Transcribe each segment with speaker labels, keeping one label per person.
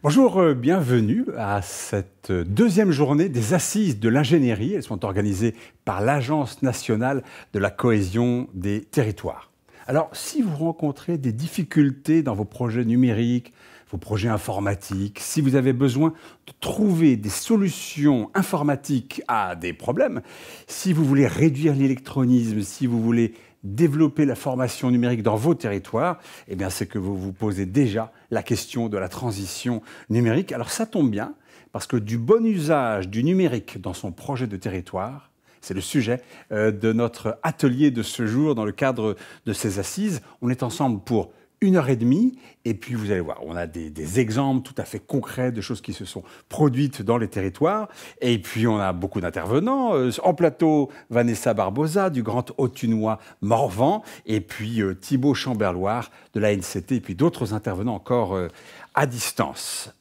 Speaker 1: Bonjour, bienvenue à cette deuxième journée des Assises de l'ingénierie. Elles sont organisées par l'Agence nationale de la cohésion des territoires. Alors, si vous rencontrez des difficultés dans vos projets numériques, vos projets informatiques, si vous avez besoin de trouver des solutions informatiques à des problèmes, si vous voulez réduire l'électronisme, si vous voulez développer la formation numérique dans vos territoires, eh bien c'est que vous vous posez déjà la question de la transition numérique. Alors ça tombe bien, parce que du bon usage du numérique dans son projet de territoire, c'est le sujet de notre atelier de ce jour dans le cadre de ces assises. On est ensemble pour 1h30, et puis vous allez voir, on a des exemples tout à fait concrets de choses qui se sont produites dans les territoires, et puis on a beaucoup d'intervenants. En plateau, Vanessa Barbosa du Grand Autunois Morvan, et puis Thibaut Chamberloir de la NCT, et puis d'autres intervenants encore à distance.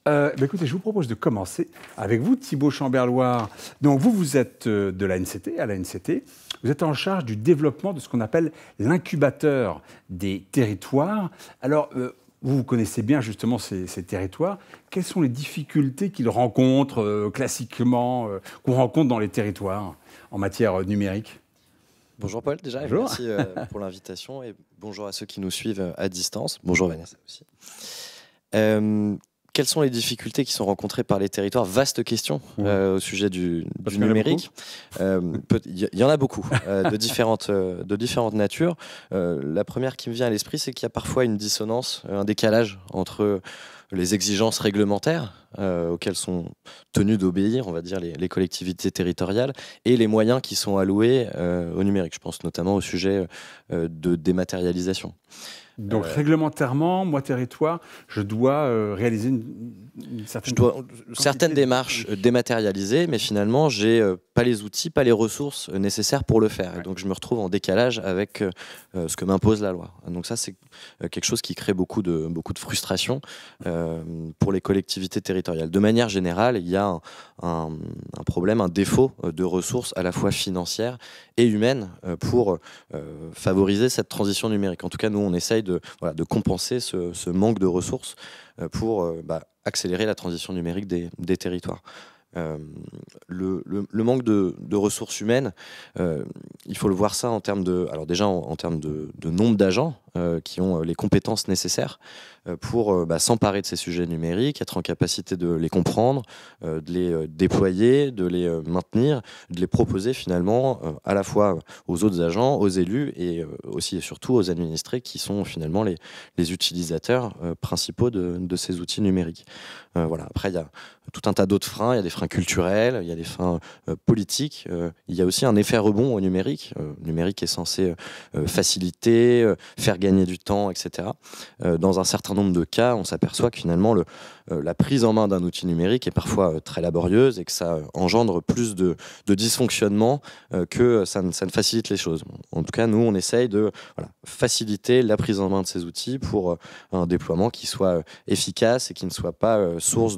Speaker 1: Écoutez, je vous propose de commencer avec vous, Thibaut Chamberloir. Donc vous êtes de la NCT, à la NCT. Vous êtes en charge du développement de ce qu'on appelle l'incubateur des territoires. Alors, vous connaissez bien justement ces territoires. Quelles sont les difficultés qu'ils rencontrent classiquement, qu'on rencontre dans les territoires en matière numérique ?
Speaker 2: Bonjour Paul, déjà,
Speaker 1: bonjour.
Speaker 2: Merci pour l'invitation et bonjour à ceux qui nous suivent à distance. Bonjour Vanessa aussi. Quelles sont les difficultés qui sont rencontrées par les territoires? Vaste question au sujet du numérique. Il y en a beaucoup, de différentes natures. La première qui me vient à l'esprit, c'est qu'il y a parfois une dissonance, un décalage entre les exigences réglementaires auxquelles sont tenues d'obéir, on va dire, les collectivités territoriales, et les moyens qui sont alloués au numérique. Je pense notamment au sujet de dématérialisation.
Speaker 1: Donc réglementairement, moi territoire, je dois réaliser une
Speaker 2: certaines démarches dématérialisées, mais finalement j'ai pas les outils, pas les ressources nécessaires pour le faire. Ouais. Et donc je me retrouve en décalage avec ce que m'impose la loi. Donc ça c'est quelque chose qui crée beaucoup de frustration pour les collectivités territoriales. De manière générale, il y a un problème, un défaut de ressources à la fois financières et humaines pour favoriser cette transition numérique. En tout cas, nous on essaye de compenser ce manque de ressources pour accélérer la transition numérique des territoires. Le manque de ressources humaines, il faut le voir ça en termes de, alors déjà en termes de nombre d'agents qui ont les compétences nécessaires pour s'emparer de ces sujets numériques, être en capacité de les comprendre, de les déployer, de les maintenir, de les proposer finalement à la fois aux autres agents, aux élus et aussi et surtout aux administrés qui sont finalement les utilisateurs principaux de ces outils numériques. Après, il y a tout un tas d'autres freins. Il y a des freins culturels, il y a des freins politiques. Il y a aussi un effet rebond au numérique. Le numérique est censé faciliter, faire gagner du temps, etc. Dans un certain nombre de cas, on s'aperçoit que finalement la prise en main d'un outil numérique est parfois très laborieuse et que ça engendre plus de dysfonctionnement que ça ne facilite les choses. En tout cas, nous, on essaye de faciliter la prise en main de ces outils pour un déploiement qui soit efficace et qui ne soit pas source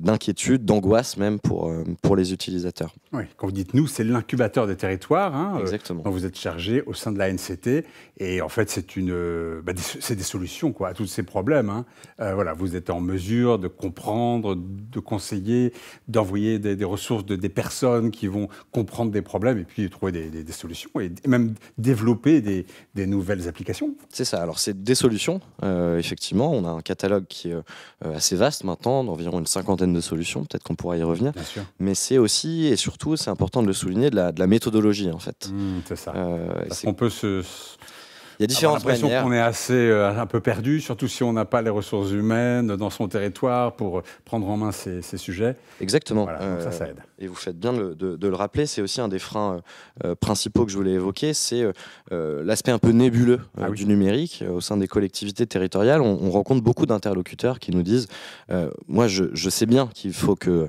Speaker 2: d'inquiétude, d'angoisse même pour les utilisateurs.
Speaker 1: Oui, quand vous dites nous, c'est l'incubateur des territoires.
Speaker 2: Exactement.
Speaker 1: Dont vous êtes chargé au sein de la NCT. Et en fait, c'est des solutions à tous ces problèmes. Vous êtes en mesure de comprendre, de conseiller, d'envoyer des ressources des personnes qui vont comprendre des problèmes et puis trouver des solutions et même développer des nouvelles applications.
Speaker 2: C'est ça. Alors, c'est des solutions. Effectivement, on a un catalogue qui est assez vaste maintenant, d'environ une 50aine de solutions. Peut-être qu'on pourra y revenir.
Speaker 1: Bien sûr.
Speaker 2: Mais c'est aussi, et surtout, c'est important de le souligner, de la méthodologie, en fait.
Speaker 1: C'est ça. Parce qu'on peut
Speaker 2: il y a différentes manières.
Speaker 1: On a l'impression qu'on est assez un peu perdu, surtout si on n'a pas les ressources humaines dans son territoire pour prendre en main ces sujets.
Speaker 2: Exactement.
Speaker 1: Donc ça aide.
Speaker 2: Et vous faites bien de le rappeler, c'est aussi un des freins principaux que je voulais évoquer, c'est l'aspect un peu nébuleux du numérique. Au sein des collectivités territoriales, on rencontre beaucoup d'interlocuteurs qui nous disent moi je sais bien qu'il faudrait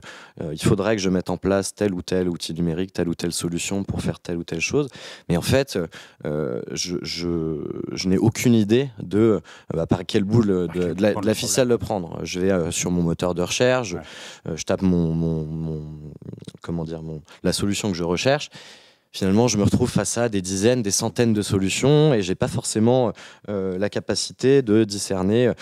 Speaker 2: que je mette en place tel ou tel outil numérique, telle ou telle solution pour faire telle ou telle chose, mais en fait je n'ai aucune idée de par quel bout de la ficelle le prendre. Je vais sur mon moteur de recherche, je tape la solution que je recherche. Finalement, je me retrouve face à des dizaines, des centaines de solutions et j'ai pas forcément la capacité de discerner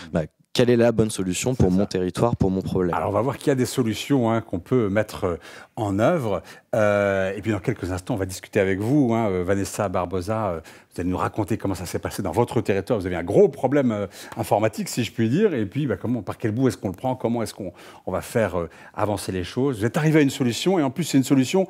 Speaker 2: quelle est la bonne solution pour mon territoire, pour mon problème.
Speaker 1: Alors on va voir qu'il y a des solutions qu'on peut mettre en œuvre. Et puis dans quelques instants, on va discuter avec vous, Vanessa Barbosa. Vous allez nous raconter comment ça s'est passé dans votre territoire. Vous avez un gros problème informatique, si je puis dire. Et puis par quel bout est-ce qu'on le prend? Comment est-ce qu'on va faire avancer les choses? Vous êtes arrivé à une solution, et en plus c'est une solution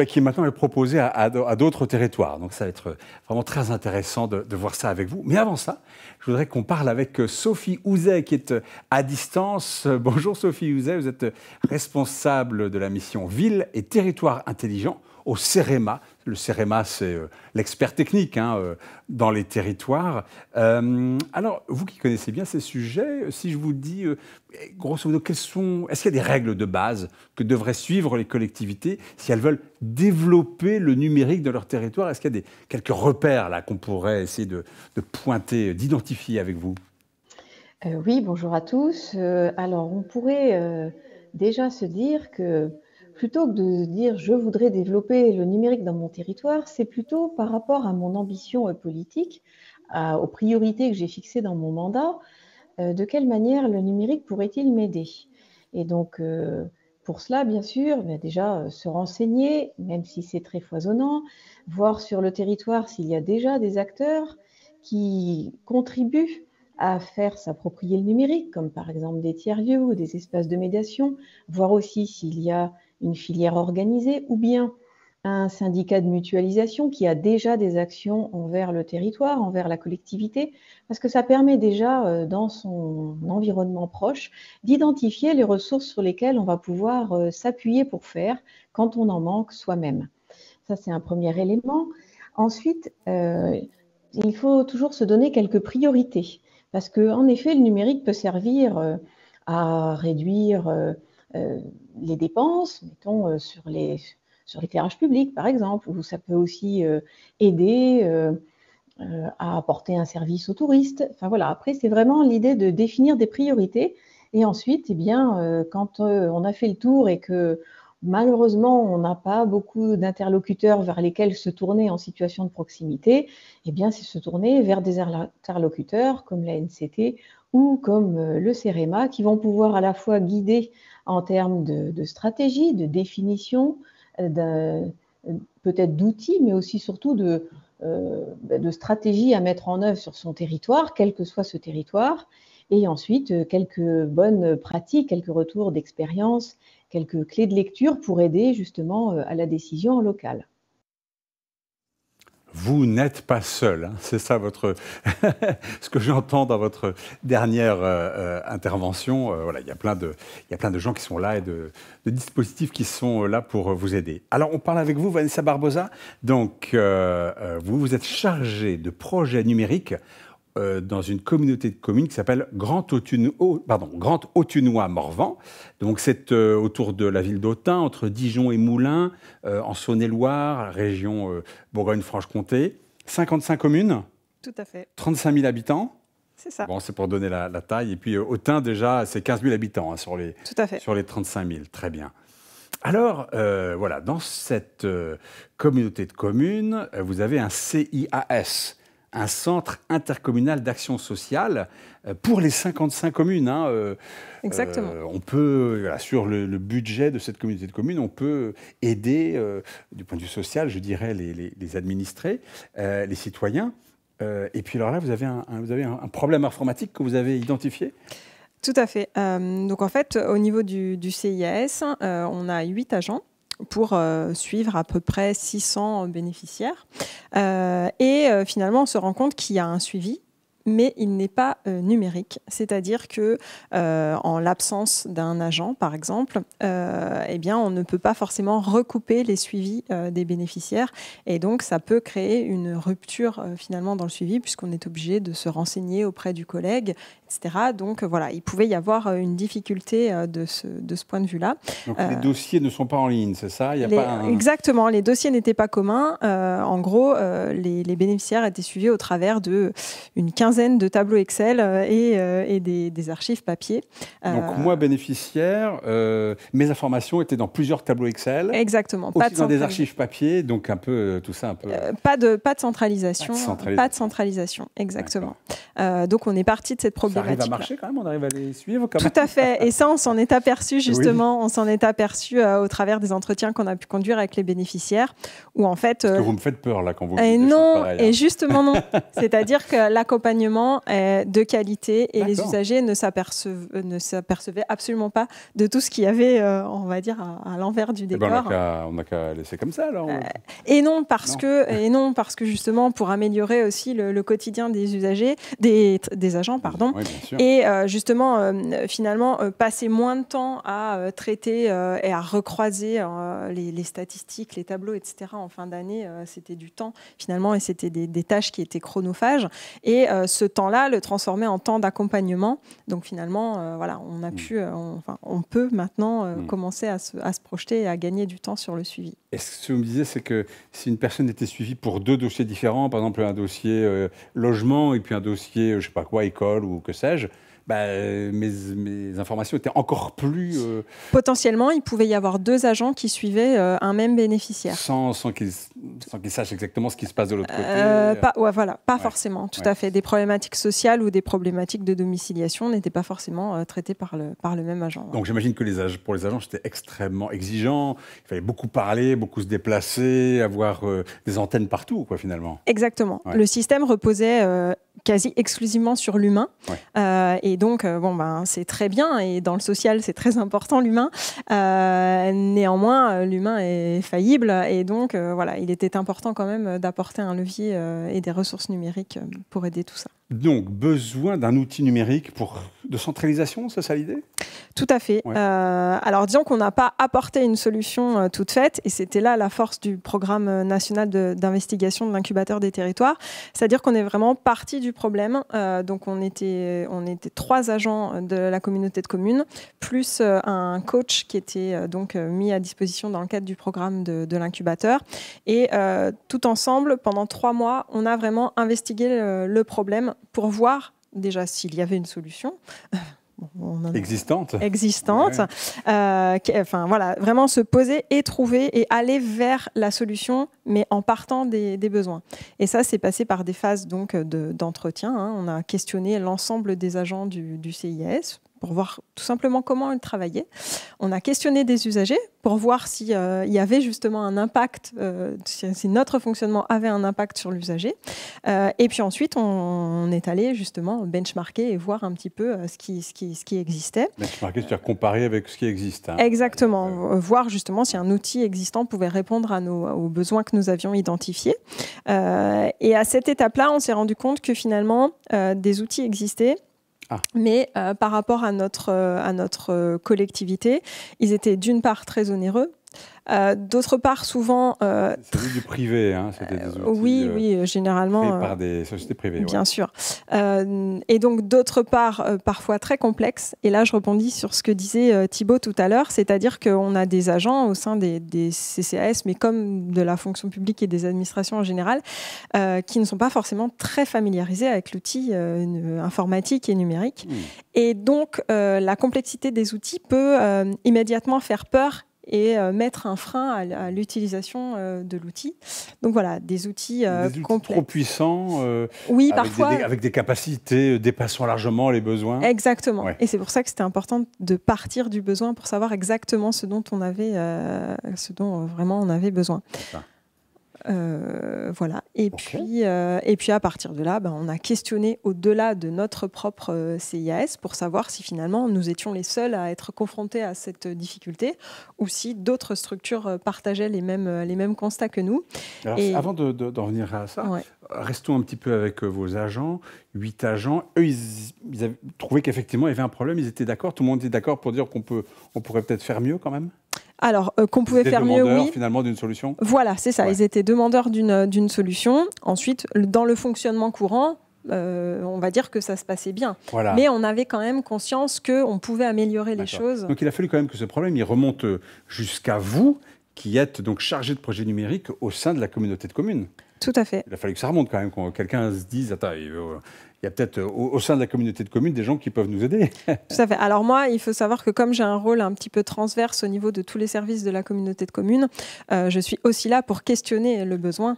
Speaker 1: qui maintenant est proposée à d'autres territoires. Donc ça va être vraiment très intéressant de voir ça avec vous. Mais avant ça, je voudrais qu'on parle avec Sophie Houzet, qui est à distance. Bonjour Sophie Houzet, vous êtes responsable de la mission Ville et Territoire Intelligent au CEREMA. Le CEREMA, c'est l'expert technique dans les territoires. Alors, vous qui connaissez bien ces sujets, si je vous dis, grosso modo, est-ce qu'il y a des règles de base que devraient suivre les collectivités si elles veulent développer le numérique de leur territoire? Est-ce qu'il y a quelques repères là qu'on pourrait essayer de pointer, d'identifier avec vous?
Speaker 3: Oui, bonjour à tous. Alors, on pourrait déjà se dire que plutôt que de se dire je voudrais développer le numérique dans mon territoire, c'est plutôt par rapport à mon ambition politique, aux priorités que j'ai fixées dans mon mandat, de quelle manière le numérique pourrait-il m'aider? Et donc, pour cela, bien sûr, déjà se renseigner, même si c'est très foisonnant, voir sur le territoire s'il y a déjà des acteurs qui contribuent à faire s'approprier le numérique, comme par exemple des tiers-lieux ou des espaces de médiation, voir aussi s'il y a une filière organisée ou bien un syndicat de mutualisation qui a déjà des actions envers le territoire, envers la collectivité, parce que ça permet déjà, dans son environnement proche, d'identifier les ressources sur lesquelles on va pouvoir s'appuyer pour faire quand on en manque soi-même. Ça, c'est un premier élément. Ensuite, il faut toujours se donner quelques priorités. Parce qu'en effet, le numérique peut servir à réduire les dépenses, mettons, sur l'éclairage public, par exemple, ou ça peut aussi aider à apporter un service aux touristes. Enfin voilà, après, c'est vraiment l'idée de définir des priorités. Et ensuite, eh bien, quand on a fait le tour et que malheureusement, on n'a pas beaucoup d'interlocuteurs vers lesquels se tourner en situation de proximité, eh bien, c'est se tourner vers des interlocuteurs comme la NCT ou comme le CEREMA qui vont pouvoir à la fois guider en termes de stratégie, de définition, peut-être d'outils, mais aussi surtout de stratégies à mettre en œuvre sur son territoire, quel que soit ce territoire, et ensuite quelques bonnes pratiques, quelques retours d'expérience, quelques clés de lecture pour aider justement à la décision locale.
Speaker 1: Vous n'êtes pas seul, c'est ça ce que j'entends dans votre dernière intervention. Voilà, il y a plein de gens qui sont là et de dispositifs qui sont là pour vous aider. Alors, on parle avec vous, Vanessa Barbosa. Donc, vous êtes chargée de projets numériques dans une communauté de communes qui s'appelle Grand Autunois-Morvan. Donc c'est autour de la ville d'Autun, entre Dijon et Moulins, en Saône-et-Loire, région Bourgogne-Franche-Comté. 55 communes.
Speaker 4: Tout à fait.
Speaker 1: 35 000 habitants.
Speaker 4: C'est ça.
Speaker 1: Bon, c'est pour donner la taille. Et puis Autun, déjà, c'est 15 000 habitants sur les 35 000. Très bien. Alors, voilà, dans cette communauté de communes, vous avez un CIAS, un centre intercommunal d'action sociale pour les 55 communes.
Speaker 4: Exactement.
Speaker 1: On peut, sur le budget de cette communauté de communes, on peut aider, du point de vue social, je dirais, les administrés, les citoyens. Et puis alors là, vous avez un problème informatique que vous avez identifié ?
Speaker 4: Tout à fait. Donc en fait, au niveau du CIAS, on a 8 agents pour suivre à peu près 600 bénéficiaires. Et finalement, on se rend compte qu'il y a un suivi, mais il n'est pas numérique. C'est-à-dire que, en l'absence d'un agent, par exemple, eh bien, on ne peut pas forcément recouper les suivis des bénéficiaires. Et donc, ça peut créer une rupture finalement dans le suivi, puisqu'on est obligé de se renseigner auprès du collègue, etc. Donc voilà, il pouvait y avoir une difficulté de ce point de vue-là.
Speaker 1: Donc les dossiers ne sont pas en ligne, c'est ça?
Speaker 4: Exactement, les dossiers n'étaient pas communs. En gros, les bénéficiaires étaient suivis au travers d'une quinzaine de tableaux Excel et des archives papier.
Speaker 1: Donc moi, bénéficiaire, mes informations étaient dans plusieurs tableaux Excel.
Speaker 4: Exactement.
Speaker 1: Aussi dans des archives papier, donc un peu tout ça un peu...
Speaker 4: Pas de centralisation. Pas de centralisation, exactement. Donc on est parti de cette problématique.
Speaker 1: Ça arrive à marcher quand même, on arrive à les suivre quand même.
Speaker 4: Tout à fait, et ça on s'en est aperçu justement, on s'en est aperçu au travers des entretiens qu'on a pu conduire avec les bénéficiaires, où en fait...
Speaker 1: Parce que vous me faites peur là quand vous me
Speaker 4: dites
Speaker 1: non,
Speaker 4: pareilles, et justement non, c'est-à-dire que l'accompagnement est de qualité et les usagers ne s'apercevaient absolument pas de tout ce qu'il y avait, on va dire, à l'envers du décor.
Speaker 1: On n'a qu'à laisser comme ça alors.
Speaker 4: Et non, parce que justement, pour améliorer aussi le quotidien des usagers, des agents, pardon,
Speaker 1: oui, bien sûr.
Speaker 4: Et justement, finalement, passer moins de temps à traiter et à recroiser les statistiques, les tableaux, etc. en fin d'année, c'était du temps finalement, et c'était des tâches qui étaient chronophages. Et ce temps-là, le transformer en temps d'accompagnement. Donc finalement, voilà, on a pu, on peut maintenant commencer à se projeter et à gagner du temps sur le suivi.
Speaker 1: Et ce que vous me disiez, c'est que si une personne était suivie pour 2 dossiers différents, par exemple un dossier logement et puis un dossier, je ne sais pas quoi, école ou que sais-je, mes informations étaient encore plus...
Speaker 4: Potentiellement, il pouvait y avoir 2 agents qui suivaient un même bénéficiaire.
Speaker 1: Sans qu'ils sachent exactement ce qui se passe de l'autre côté.
Speaker 4: Pas forcément, tout à fait. Des problématiques sociales ou des problématiques de domiciliation n'étaient pas forcément traitées par le même agent.
Speaker 1: Donc j'imagine que pour les agents, c'était extrêmement exigeant. Il fallait beaucoup parler, beaucoup se déplacer, avoir des antennes partout, quoi, finalement.
Speaker 4: Exactement. Ouais. Le système reposait quasi exclusivement sur l'humain. Ouais. Et donc, c'est très bien. Et dans le social, c'est très important, l'humain. Néanmoins, l'humain est faillible. Et donc, il était important quand même d'apporter un levier et des ressources numériques pour aider tout ça.
Speaker 1: Donc, besoin d'un outil numérique de centralisation, c'est ça l'idée ?
Speaker 4: Tout à fait. Ouais. Alors, disons qu'on n'a pas apporté une solution toute faite, et c'était là la force du programme national d'investigation de l'incubateur des territoires. C'est-à-dire qu'on est vraiment parti du problème. Donc, on était 3 agents de la communauté de communes, plus un coach qui était donc mis à disposition dans le cadre du programme de l'incubateur. Et tout ensemble, pendant 3 mois, on a vraiment investigué le problème pour voir déjà s'il y avait une solution.
Speaker 1: Existante.
Speaker 4: Ouais. Vraiment se poser et trouver et aller vers la solution, mais en partant des besoins. Et ça, c'est passé par des phases donc d'entretien. On a questionné l'ensemble des agents du CIAS pour voir tout simplement comment ils travaillaient. On a questionné des usagers pour voir s'il y avait justement un impact, si notre fonctionnement avait un impact sur l'usager. Et puis ensuite, on est allé justement benchmarker et voir un petit peu ce qui existait.
Speaker 1: Benchmarker, c'est-à-dire comparer avec ce qui existe.
Speaker 4: Exactement. Voir justement si un outil existant pouvait répondre aux besoins que nous avions identifiés. Et à cette étape-là, on s'est rendu compte que finalement, des outils existaient. Mais par rapport à notre collectivité, ils étaient d'une part très onéreux, d'autre part souvent...
Speaker 1: c'est du privé, c'était des outils
Speaker 4: oui, généralement...
Speaker 1: créés par des sociétés privées.
Speaker 4: Bien sûr. Et donc d'autre part, parfois très complexes. Et là, je rebondis sur ce que disait Thibaut tout à l'heure, c'est-à-dire qu'on a des agents au sein des CCAS, mais comme de la fonction publique et des administrations en général, qui ne sont pas forcément très familiarisés avec l'outil informatique et numérique. Et donc, la complexité des outils peut immédiatement faire peur et mettre un frein à l'utilisation de l'outil. Donc voilà, des outils complexes.
Speaker 1: Trop puissants,
Speaker 4: oui,
Speaker 1: avec
Speaker 4: parfois,
Speaker 1: avec des capacités dépassant largement les besoins.
Speaker 4: Exactement. Ouais. Et c'est pour ça que c'était important de partir du besoin pour savoir exactement ce dont vraiment on avait besoin. Voilà. Et puis à partir de là, on a questionné au-delà de notre propre CIAS pour savoir si finalement nous étions les seuls à être confrontés à cette difficulté ou si d'autres structures partageaient les mêmes constats que nous.
Speaker 1: Alors, avant d'en revenir à ça, restons un petit peu avec vos agents. 8 agents, eux, ils avaient trouvé qu'effectivement il y avait un problème, ils étaient d'accord, tout le monde était d'accord pour dire qu'on pourrait peut-être faire mieux quand même ?
Speaker 4: Alors, qu'on pouvait faire mieux, oui.
Speaker 1: Finalement, d'une solution.
Speaker 4: Voilà, c'est ça. Ouais. Ils étaient demandeurs d'une solution. Ensuite, dans le fonctionnement courant, on va dire que ça se passait bien. Voilà. Mais on avait quand même conscience qu'on pouvait améliorer les choses.
Speaker 1: Donc, il a fallu quand même que ce problème, il remonte jusqu'à vous, qui êtes donc chargé de projets numériques au sein de la communauté de communes.
Speaker 4: Tout à fait.
Speaker 1: Il a fallu que ça remonte quand même, que quelqu'un se dise, attends, il y a peut-être au sein de la communauté de communes des gens qui peuvent nous aider.
Speaker 4: Tout à fait. Alors moi, il faut savoir que comme j'ai un rôle un petit peu transverse au niveau de tous les services de la communauté de communes, je suis aussi là pour questionner le besoin.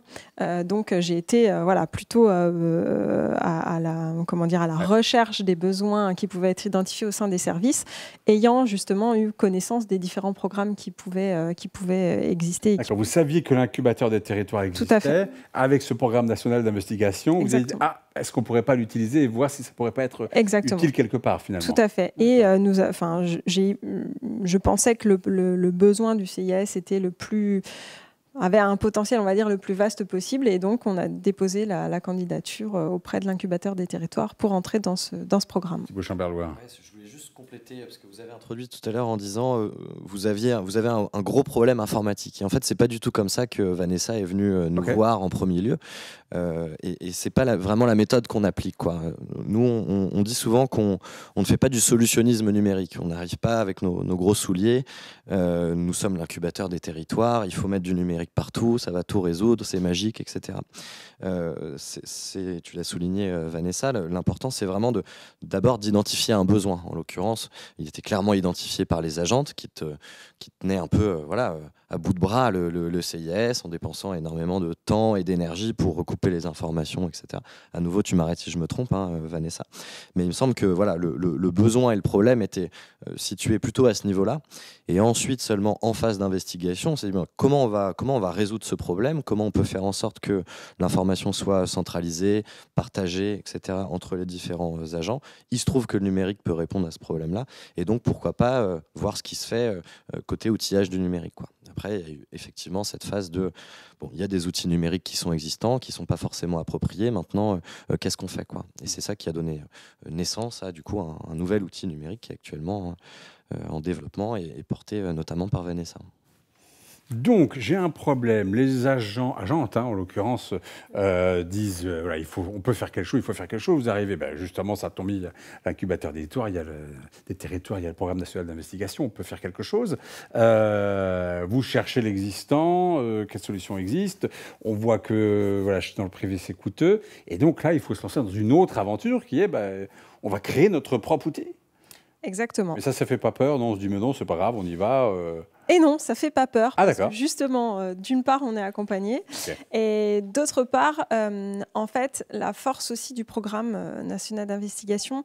Speaker 4: Donc j'ai été plutôt comment dire, à la recherche des besoins qui pouvaient être identifiés au sein des services, ayant justement eu connaissance des différents programmes qui pouvaient exister.
Speaker 1: D'accord, vous saviez que l'incubateur des territoires existait. Avec ce programme national d'investigation, vous avez dit, est-ce qu'on ne pourrait pas l'utiliser et voir si ça ne pourrait pas être utile quelque part, finalement.
Speaker 4: Tout à fait. Et je pensais que le besoin du CIAS avait un potentiel, on va dire, le plus vaste possible. Et donc, on a déposé la candidature auprès de l'incubateur des territoires pour entrer dans ce programme.
Speaker 1: Thibault Chamberlois.
Speaker 2: Je voulais juste compléter, parce que vous avez introduit tout à l'heure en disant vous avez un gros problème informatique. Et en fait, c'est pas du tout comme ça que Vanessa est venue nous voir en premier lieu. Et c'est pas vraiment la méthode qu'on applique, quoi. Nous, on dit souvent qu'on ne fait pas du solutionnisme numérique. On n'arrive pas avec nos gros souliers. Nous sommes l'incubateur des territoires. Il faut mettre du numérique partout. Ça va tout résoudre. C'est magique, etc. Tu l'as souligné, Vanessa. L'important, c'est vraiment d'abord d'identifier un besoin. En l'occurrence, il était clairement identifié par les agentes qui tenaient un peu, à bout de bras le CIAS en dépensant énormément de temps et d'énergie pour recouper les informations, etc. À nouveau, tu m'arrêtes si je me trompe, Vanessa. Mais il me semble que le besoin et le problème étaient situés plutôt à ce niveau-là. Et ensuite, seulement en phase d'investigation, on s'est dit comment on va résoudre ce problème, comment on peut faire en sorte que l'information soit centralisée, partagée, etc. entre les différents agents. Il se trouve que le numérique peut répondre à ce problème-là. Et donc, pourquoi pas voir ce qui se fait côté outillage du numérique, quoi. Après, il y a eu effectivement cette phase il y a des outils numériques qui sont existants, qui ne sont pas forcément appropriés. Maintenant, qu'est-ce qu'on fait, quoi ? Et c'est ça qui a donné naissance à, du coup, un nouvel outil numérique qui est actuellement en développement et porté notamment par Vanessa.
Speaker 1: Donc, j'ai un problème. Les agentes, en l'occurrence, disent on peut faire quelque chose, il faut faire quelque chose. Vous arrivez, justement, ça tombe, il y a l'incubateur des territoires, il y a le programme national d'investigation, on peut faire quelque chose. Vous cherchez l'existant, quelles solutions existent. On voit que dans le privé, c'est coûteux. Et donc là, il faut se lancer dans une autre aventure qui est on va créer notre propre outil.
Speaker 4: Exactement.
Speaker 1: Mais ça fait pas peur, non, on se dit mais non, c'est pas grave, on y va.
Speaker 4: Et non, ça fait pas peur.
Speaker 1: Ah, d'accord.
Speaker 4: Parce que justement, d'une part, on est accompagné. Okay. Et d'autre part, en fait, la force aussi du programme national d'investigation,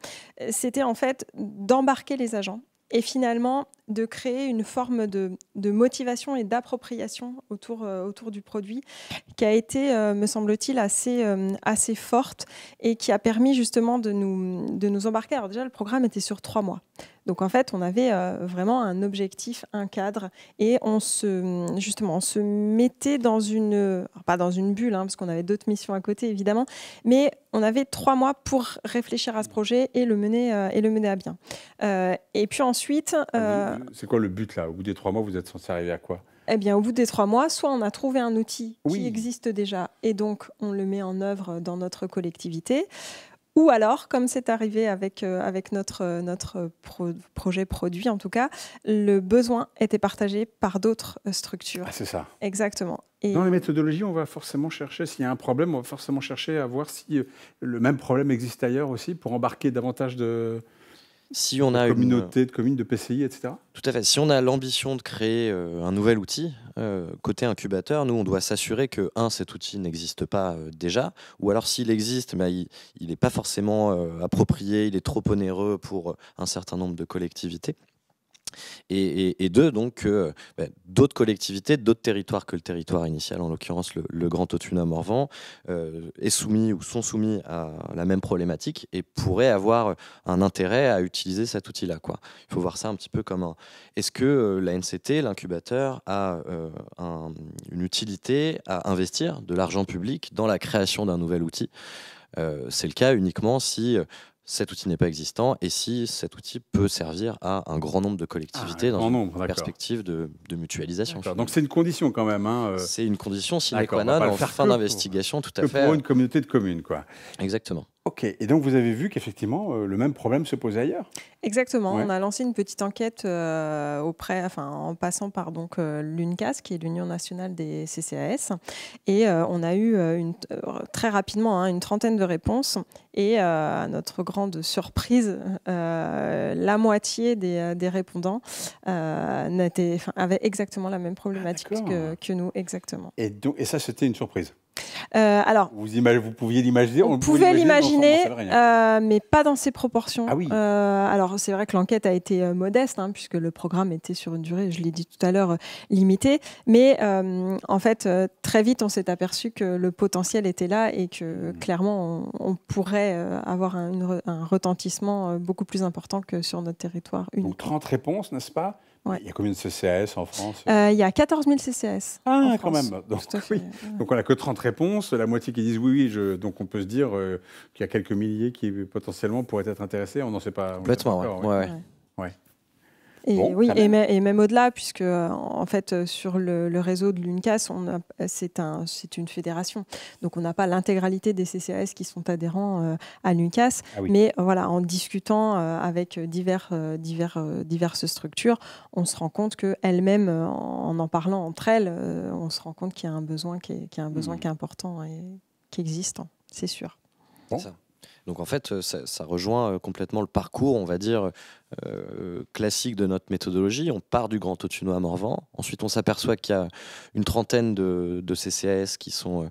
Speaker 4: c'était en fait d'embarquer les agents et finalement de créer une forme de motivation et d'appropriation autour du produit qui a été, me semble-t-il, assez forte et qui a permis justement de nous embarquer. Alors déjà, le programme était sur 3 mois. Donc en fait, on avait vraiment un objectif, un cadre, et on se mettait dans pas dans une bulle, parce qu'on avait d'autres missions à côté évidemment, mais on avait 3 mois pour réfléchir à ce projet et le mener à bien. Et puis ensuite,
Speaker 1: c'est quoi le but là ? Au bout des 3 mois, vous êtes censé arriver à quoi ?
Speaker 4: Eh bien, au bout des 3 mois, soit on a trouvé un outil qui existe déjà et donc on le met en œuvre dans notre collectivité. Ou alors, comme c'est arrivé avec notre projet produit, en tout cas, le besoin était partagé par d'autres structures.
Speaker 1: Ah, c'est ça.
Speaker 4: Exactement.
Speaker 1: Et dans les méthodologies, on va forcément chercher, s'il y a un problème, on va forcément chercher à voir si le même problème existe ailleurs aussi pour embarquer davantage de communautés, de communes, de PCI, etc.
Speaker 2: Tout à fait. Si on a l'ambition de créer un nouvel outil, côté incubateur, nous, on doit s'assurer que, cet outil n'existe pas déjà, ou alors s'il existe, il n'est pas forcément approprié, il est trop onéreux pour un certain nombre de collectivités. Et deux, donc, d'autres collectivités, d'autres territoires que le territoire initial, en l'occurrence le Grand Autun-Morvan, est soumis ou sont soumis à la même problématique et pourraient avoir un intérêt à utiliser cet outil-là, quoi. Il faut voir ça un petit peu comme est-ce que la NCT, l'incubateur, a une utilité à investir de l'argent public dans la création d'un nouvel outil ? C'est le cas uniquement si cet outil n'est pas existant et si cet outil peut servir à un grand nombre de collectivités dans une perspective de mutualisation.
Speaker 1: Donc c'est une condition quand même.
Speaker 2: C'est une condition sine qua non en fin d'investigation, tout à fait.
Speaker 1: Pour une communauté de communes, quoi.
Speaker 2: Exactement.
Speaker 1: Ok, et donc vous avez vu qu'effectivement le même problème se posait ailleurs ?
Speaker 4: Exactement, on a lancé une petite enquête en passant par l'UNCAS, qui est l'Union nationale des CCAS, et on a eu très rapidement une trentaine de réponses, et à notre grande surprise, la moitié des répondants avaient exactement la même problématique que nous, exactement.
Speaker 1: Et ça, c'était une surprise ?
Speaker 4: Alors,
Speaker 1: vous pouviez l'imaginer?
Speaker 4: On pouvait l'imaginer,
Speaker 1: rien.
Speaker 4: mais pas dans ces proportions.
Speaker 1: Ah oui.
Speaker 4: Alors, c'est vrai que l'enquête a été modeste, hein, puisque le programme était sur une durée, je l'ai dit tout à l'heure, limitée. Mais en fait, très vite, on s'est aperçu que le potentiel était là et que clairement, on pourrait avoir un retentissement beaucoup plus important que sur notre territoire unique.
Speaker 1: Donc 30 réponses, n'est-ce pas?
Speaker 4: Ouais.
Speaker 1: Il y a combien de CCAS en France?
Speaker 4: Il y a 14 000 CCAS.
Speaker 1: Ah,
Speaker 4: en
Speaker 1: quand
Speaker 4: France.
Speaker 1: même. Donc,
Speaker 4: Tout à fait.
Speaker 1: oui. Donc on n'a que 30 réponses, la moitié qui disent oui, donc on peut se dire qu'il y a quelques milliers qui potentiellement pourraient être intéressés, on n'en sait pas.
Speaker 2: Complètement, ouais.
Speaker 4: Et,
Speaker 1: bon,
Speaker 4: oui, et même au-delà, puisque en fait, sur le réseau de l'UNCAS, c'est une fédération. Donc, on n'a pas l'intégralité des CCAS qui sont adhérents à l'UNCAS.
Speaker 1: Ah oui.
Speaker 4: Mais voilà, en discutant avec diverses structures, on se rend compte qu'elles-mêmes, en parlant entre elles, on se rend compte qu'il y a un besoin qui est important et qui est existant, c'est sûr.
Speaker 1: Bon.
Speaker 2: C'est ça. Donc en fait, ça rejoint complètement le parcours, on va dire, classique de notre méthodologie. On part du Grand Autunois à Morvan. Ensuite, on s'aperçoit qu'il y a une trentaine de CCAS qui sont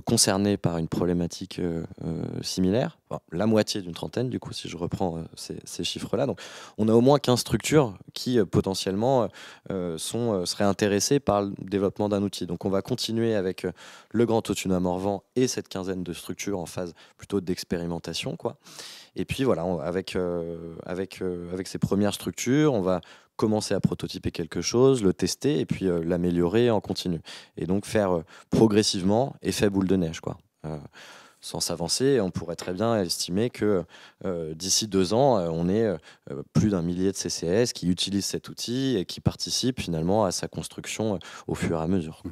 Speaker 2: concernés par une problématique similaire. Enfin, la moitié d'une trentaine, du coup, si je reprends ces chiffres-là. Donc, on a au moins 15 structures qui, potentiellement, seraient intéressées par le développement d'un outil. Donc, on va continuer avec le Grand Autunois à Morvan et cette quinzaine de structures en phase plutôt d'expérimentation, quoi. Et puis voilà, avec ces premières structures, on va commencer à prototyper quelque chose, le tester et puis l'améliorer en continu. Et donc faire progressivement effet boule de neige, quoi. Sans s'avancer, on pourrait très bien estimer que d'ici 2 ans, on ait plus d'1 millier de CCAS qui utilisent cet outil et qui participent finalement à sa construction au fur et à mesure.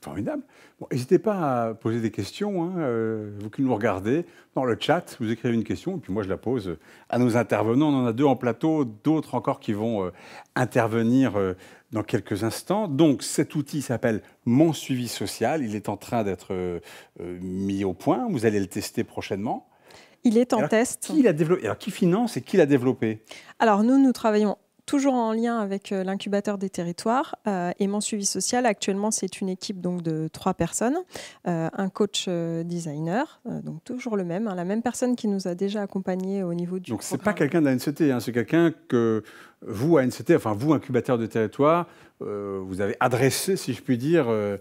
Speaker 1: Formidable. Bon, n'hésitez pas à poser des questions, hein, vous qui nous regardez, dans le chat, vous écrivez une question, et puis moi je la pose à nos intervenants. On en a 2 en plateau, d'autres encore qui vont intervenir dans quelques instants. Donc cet outil s'appelle Mon Suivi Social, il est en train d'être mis au point, vous allez le tester prochainement.
Speaker 4: Il est en test.
Speaker 1: Qui l'a développé? Alors qui finance et qui l'a développé?
Speaker 4: Alors nous travaillons toujours en lien avec l'incubateur des territoires et Mon Suivi Social. Actuellement, c'est une équipe donc, de 3 personnes, un coach designer, donc toujours le même, hein, la même personne qui nous a déjà accompagnés au niveau du
Speaker 1: Donc, ce n'est
Speaker 4: programme.
Speaker 1: pas quelqu'un de l'ANCT, hein, c'est quelqu'un que vous, ANCT, enfin vous, incubateur de territoire, vous avez adressé, si je puis dire, à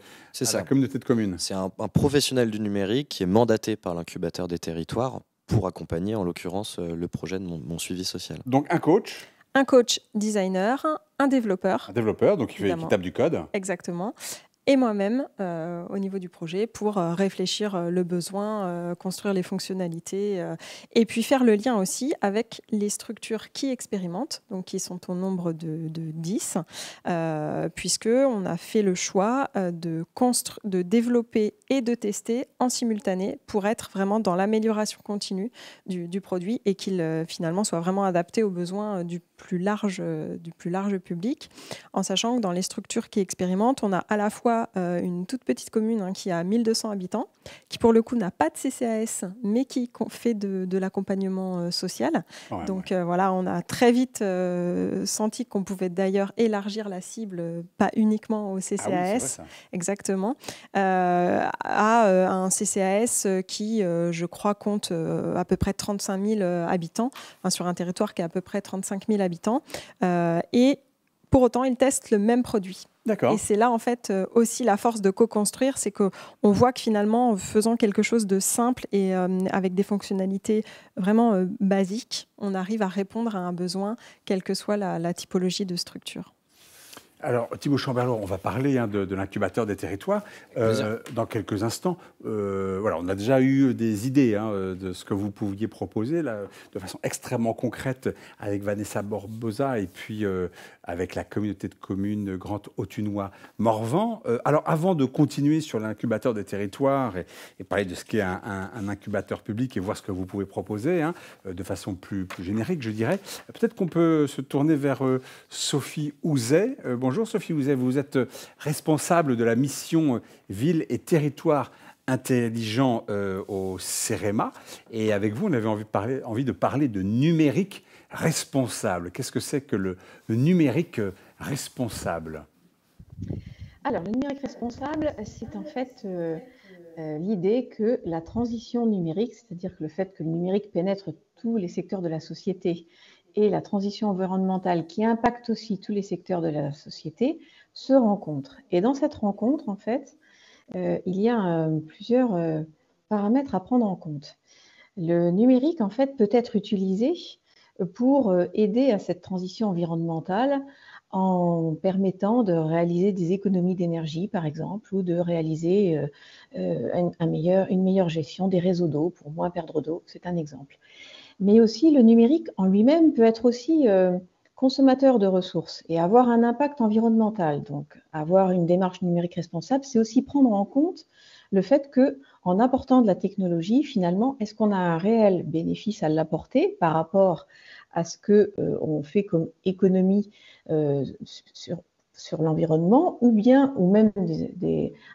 Speaker 1: la communauté de communes.
Speaker 2: C'est un professionnel du numérique qui est mandaté par l'incubateur des territoires pour accompagner, en l'occurrence, le projet de Mon Suivi Social.
Speaker 1: Donc, un coach
Speaker 4: designer, un développeur.
Speaker 1: Un développeur, donc qui tape du code.
Speaker 4: Exactement. Et moi-même, au niveau du projet, pour réfléchir le besoin, construire les fonctionnalités, et puis faire le lien aussi avec les structures qui expérimentent, donc qui sont au nombre de 10, puisqu'on a fait le choix de développer et de tester en simultané pour être vraiment dans l'amélioration continue du produit et qu'il finalement soit vraiment adapté aux besoins du plus large public, en sachant que dans les structures qui expérimentent, on a à la fois une toute petite commune qui a 1200 habitants, qui pour le coup n'a pas de CCAS, mais qui fait de l'accompagnement social. Ouais, donc voilà, on a très vite senti qu'on pouvait d'ailleurs élargir la cible, pas uniquement au CCAS,
Speaker 1: ah oui,
Speaker 4: exactement, à un CCAS qui, je crois, compte à peu près 35 000 habitants, enfin, sur un territoire qui a à peu près 35 000 habitants. Et pour autant, ils testent le même produit. Et c'est là, en fait, aussi la force de co-construire, c'est qu'on voit que finalement, en faisant quelque chose de simple et avec des fonctionnalités vraiment basiques, on arrive à répondre à un besoin, quelle que soit la typologie de structure.
Speaker 1: Alors, Thibaut Chamberlain, on va parler de l'incubateur des territoires dans quelques instants. Voilà, on a déjà eu des idées de ce que vous pouviez proposer là, de façon extrêmement concrète avec Vanessa Borbosa et puis avec la communauté de communes Grand Autunois Morvan. Alors, avant de continuer sur l'incubateur des territoires et parler de ce qu'est un incubateur public et voir ce que vous pouvez proposer de façon plus générique, je dirais, peut-être qu'on peut se tourner vers Sophie Houzet. Bonjour Sophie Houzet, vous êtes responsable de la mission Ville et Territoire Intelligent au CEREMA. Et avec vous, on avait envie de parler de numérique responsable. Qu'est-ce que c'est que le numérique responsable?
Speaker 3: Alors, le numérique responsable, c'est en fait l'idée que la transition numérique, c'est-à-dire que le fait que le numérique pénètre tous les secteurs de la société et la transition environnementale qui impacte aussi tous les secteurs de la société, se rencontrent. Et dans cette rencontre, en fait, il y a plusieurs paramètres à prendre en compte. Le numérique, en fait, peut être utilisé pour aider à cette transition environnementale en permettant de réaliser des économies d'énergie, par exemple, ou de réaliser une meilleure gestion des réseaux d'eau pour moins perdre d'eau. C'est un exemple. Mais aussi, le numérique en lui-même peut être aussi consommateur de ressources et avoir un impact environnemental. Donc, avoir une démarche numérique responsable, c'est aussi prendre en compte le fait que, en apportant de la technologie, finalement, est-ce qu'on a un réel bénéfice à l'apporter par rapport à ce qu'on fait comme économie sur l'environnement, ou même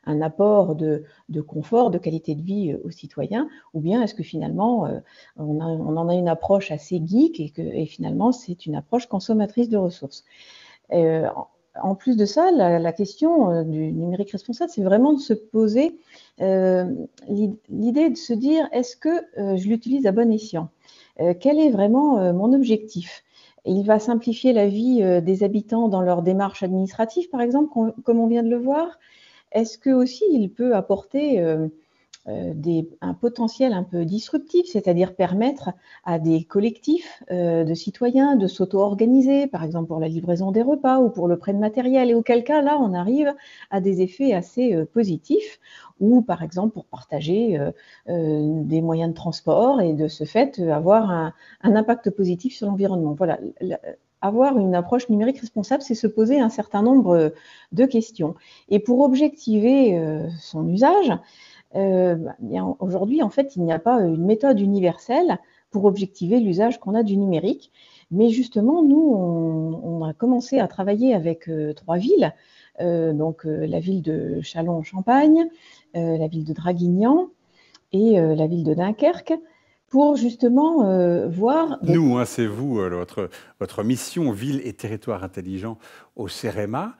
Speaker 3: un apport de confort, de qualité de vie aux citoyens, ou bien est-ce que finalement on en a une approche assez geek et finalement c'est une approche consommatrice de ressources. En plus de ça, la question du numérique responsable, c'est vraiment de se poser l'idée de se dire, est-ce que je l'utilise à bon escient? Quel est vraiment mon objectif? Il va simplifier la vie des habitants dans leurs démarches administratives, par exemple, comme on vient de le voir. Est-ce que aussi il peut apporter un potentiel un peu disruptif, c'est-à-dire permettre à des collectifs de citoyens de s'auto-organiser, par exemple pour la livraison des repas ou pour le prêt de matériel, et auquel cas, là, on arrive à des effets assez positifs, ou par exemple pour partager des moyens de transport et de ce fait avoir un impact positif sur l'environnement. Voilà. Avoir une approche numérique responsable, c'est se poser un certain nombre de questions. Et pour objectiver son usage, aujourd'hui, en fait, il n'y a pas une méthode universelle pour objectiver l'usage qu'on a du numérique. Mais justement, nous, on a commencé à travailler avec 3 villes, donc la ville de Châlons-en-Champagne, la ville de Draguignan et la ville de Dunkerque, pour justement voir...
Speaker 1: Nous, hein, c'est vous, votre mission Ville et Territoire Intelligent au CEREMA.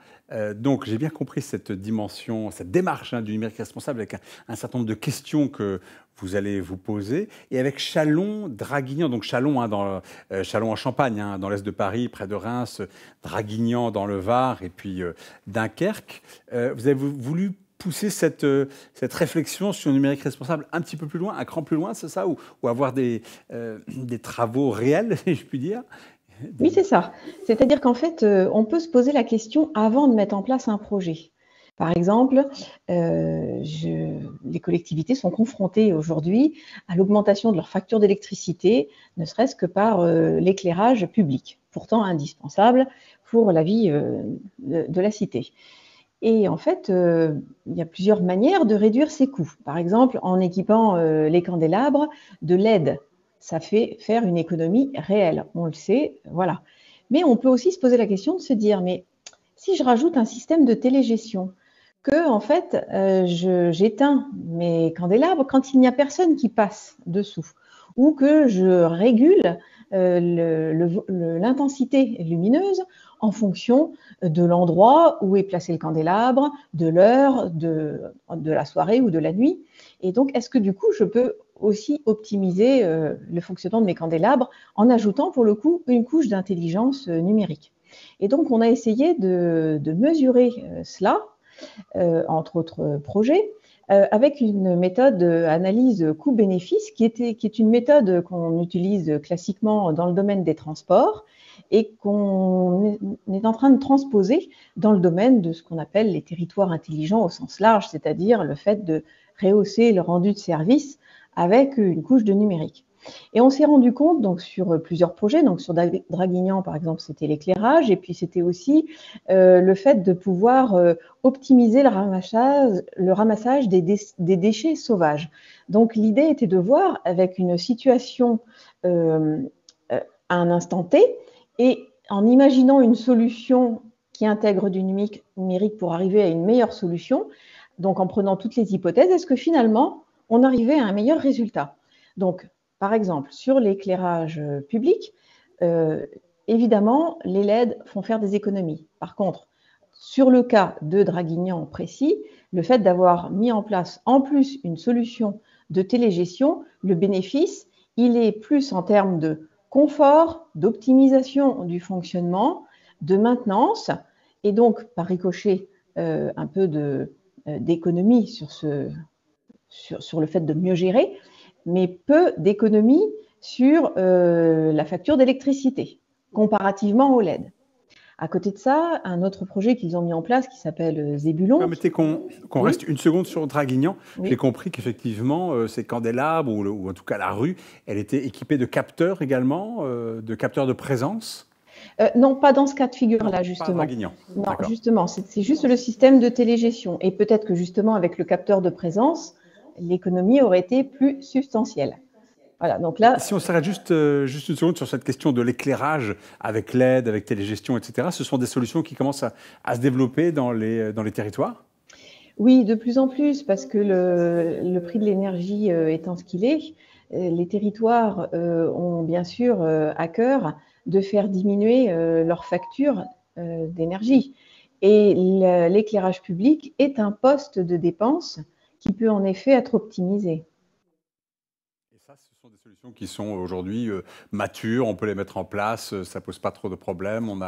Speaker 1: Donc, j'ai bien compris cette dimension, cette démarche du numérique responsable avec un certain nombre de questions que vous allez vous poser. Et avec Châlons, Draguignan, donc Châlons, Châlons en Champagne, dans l'est de Paris, près de Reims, Draguignan dans le Var et puis Dunkerque. Vous avez voulu pousser cette réflexion sur le numérique responsable un petit peu plus loin, un cran plus loin, c'est ça, ou avoir des travaux réels, si je puis dire?
Speaker 3: Oui, c'est ça. C'est-à-dire qu'en fait, on peut se poser la question avant de mettre en place un projet. Par exemple, les collectivités sont confrontées aujourd'hui à l'augmentation de leur facture d'électricité, ne serait-ce que par l'éclairage public, pourtant indispensable pour la vie de la cité. Et en fait, il y a plusieurs manières de réduire ces coûts. Par exemple, en équipant les candélabres de LED. Ça fait faire une économie réelle, on le sait, voilà. Mais on peut aussi se poser la question de se dire, mais si je rajoute un système de télégestion, que en fait, j'éteins mes candélabres quand il n'y a personne qui passe dessous, ou que je régule l'intensité lumineuse en fonction de l'endroit où est placé le candélabre, de l'heure, de la soirée ou de la nuit. Et donc, est-ce que du coup, je peux aussi optimiser le fonctionnement de mes candélabres en ajoutant pour le coup une couche d'intelligence numérique? Et donc, on a essayé de mesurer cela, entre autres projets, avec une méthode d'analyse coût-bénéfice qui est une méthode qu'on utilise classiquement dans le domaine des transports et qu'on est en train de transposer dans le domaine de ce qu'on appelle les territoires intelligents au sens large, c'est-à-dire le fait de rehausser le rendu de service avec une couche de numérique. Et on s'est rendu compte donc sur plusieurs projets, donc sur Draguignan par exemple c'était l'éclairage et puis c'était aussi le fait de pouvoir optimiser le ramassage des déchets sauvages. Donc l'idée était de voir avec une situation à un instant T et en imaginant une solution qui intègre du numérique pour arriver à une meilleure solution, donc en prenant toutes les hypothèses, est-ce que finalement on arrivait à un meilleur résultat? Donc par exemple, sur l'éclairage public, évidemment, les LED font faire des économies. Par contre, sur le cas de Draguignan précis, le fait d'avoir mis en place en plus une solution de télégestion, le bénéfice, il est plus en termes de confort, d'optimisation du fonctionnement, de maintenance, et donc par ricochet un peu d'économie sur le fait de mieux gérer, mais peu d'économie sur la facture d'électricité, comparativement au LED. À côté de ça, un autre projet qu'ils ont mis en place qui s'appelle Zébulon.
Speaker 1: Permettez qu'on reste une seconde sur Draguignan. Oui. J'ai compris qu'effectivement, ces candélabres, ou en tout cas la rue, elle était équipée de capteurs également, de capteurs de présence.
Speaker 3: Non, pas dans ce cas de figure-là, justement. Pas
Speaker 1: Draguignan.
Speaker 3: Non, justement, c'est juste le système de télégestion. Et peut-être que justement, avec le capteur de présence, l'économie aurait été plus substantielle. Voilà, donc là,
Speaker 1: si on s'arrête juste une seconde sur cette question de l'éclairage avec LED, avec télégestion, etc., ce sont des solutions qui commencent à se développer dans les territoires?
Speaker 3: Oui, de plus en plus, parce que le prix de l'énergie étant ce qu'il est, les territoires ont bien sûr à cœur de faire diminuer leur facture d'énergie. Et l'éclairage public est un poste de dépense qui peut en effet être optimisé.
Speaker 1: Ce sont des solutions qui sont aujourd'hui matures, on peut les mettre en place, ça ne pose pas trop de problèmes, on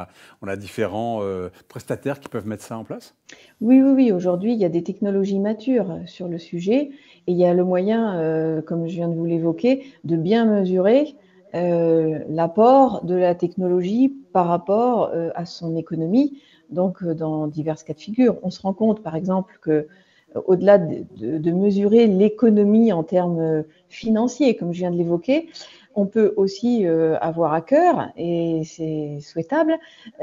Speaker 1: a différents prestataires qui peuvent mettre ça en place?
Speaker 3: Oui, aujourd'hui il y a des technologies matures sur le sujet et il y a le moyen, comme je viens de vous l'évoquer, de bien mesurer l'apport de la technologie par rapport à son économie, donc dans divers cas de figure. On se rend compte par exemple que au-delà de mesurer l'économie en termes financiers, comme je viens de l'évoquer, on peut aussi avoir à cœur, et c'est souhaitable,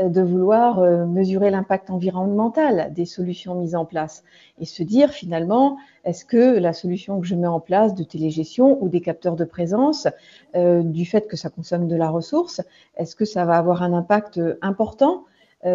Speaker 3: de vouloir mesurer l'impact environnemental des solutions mises en place et se dire finalement, est-ce que la solution que je mets en place de télégestion ou des capteurs de présence, du fait que ça consomme de la ressource, est-ce que ça va avoir un impact important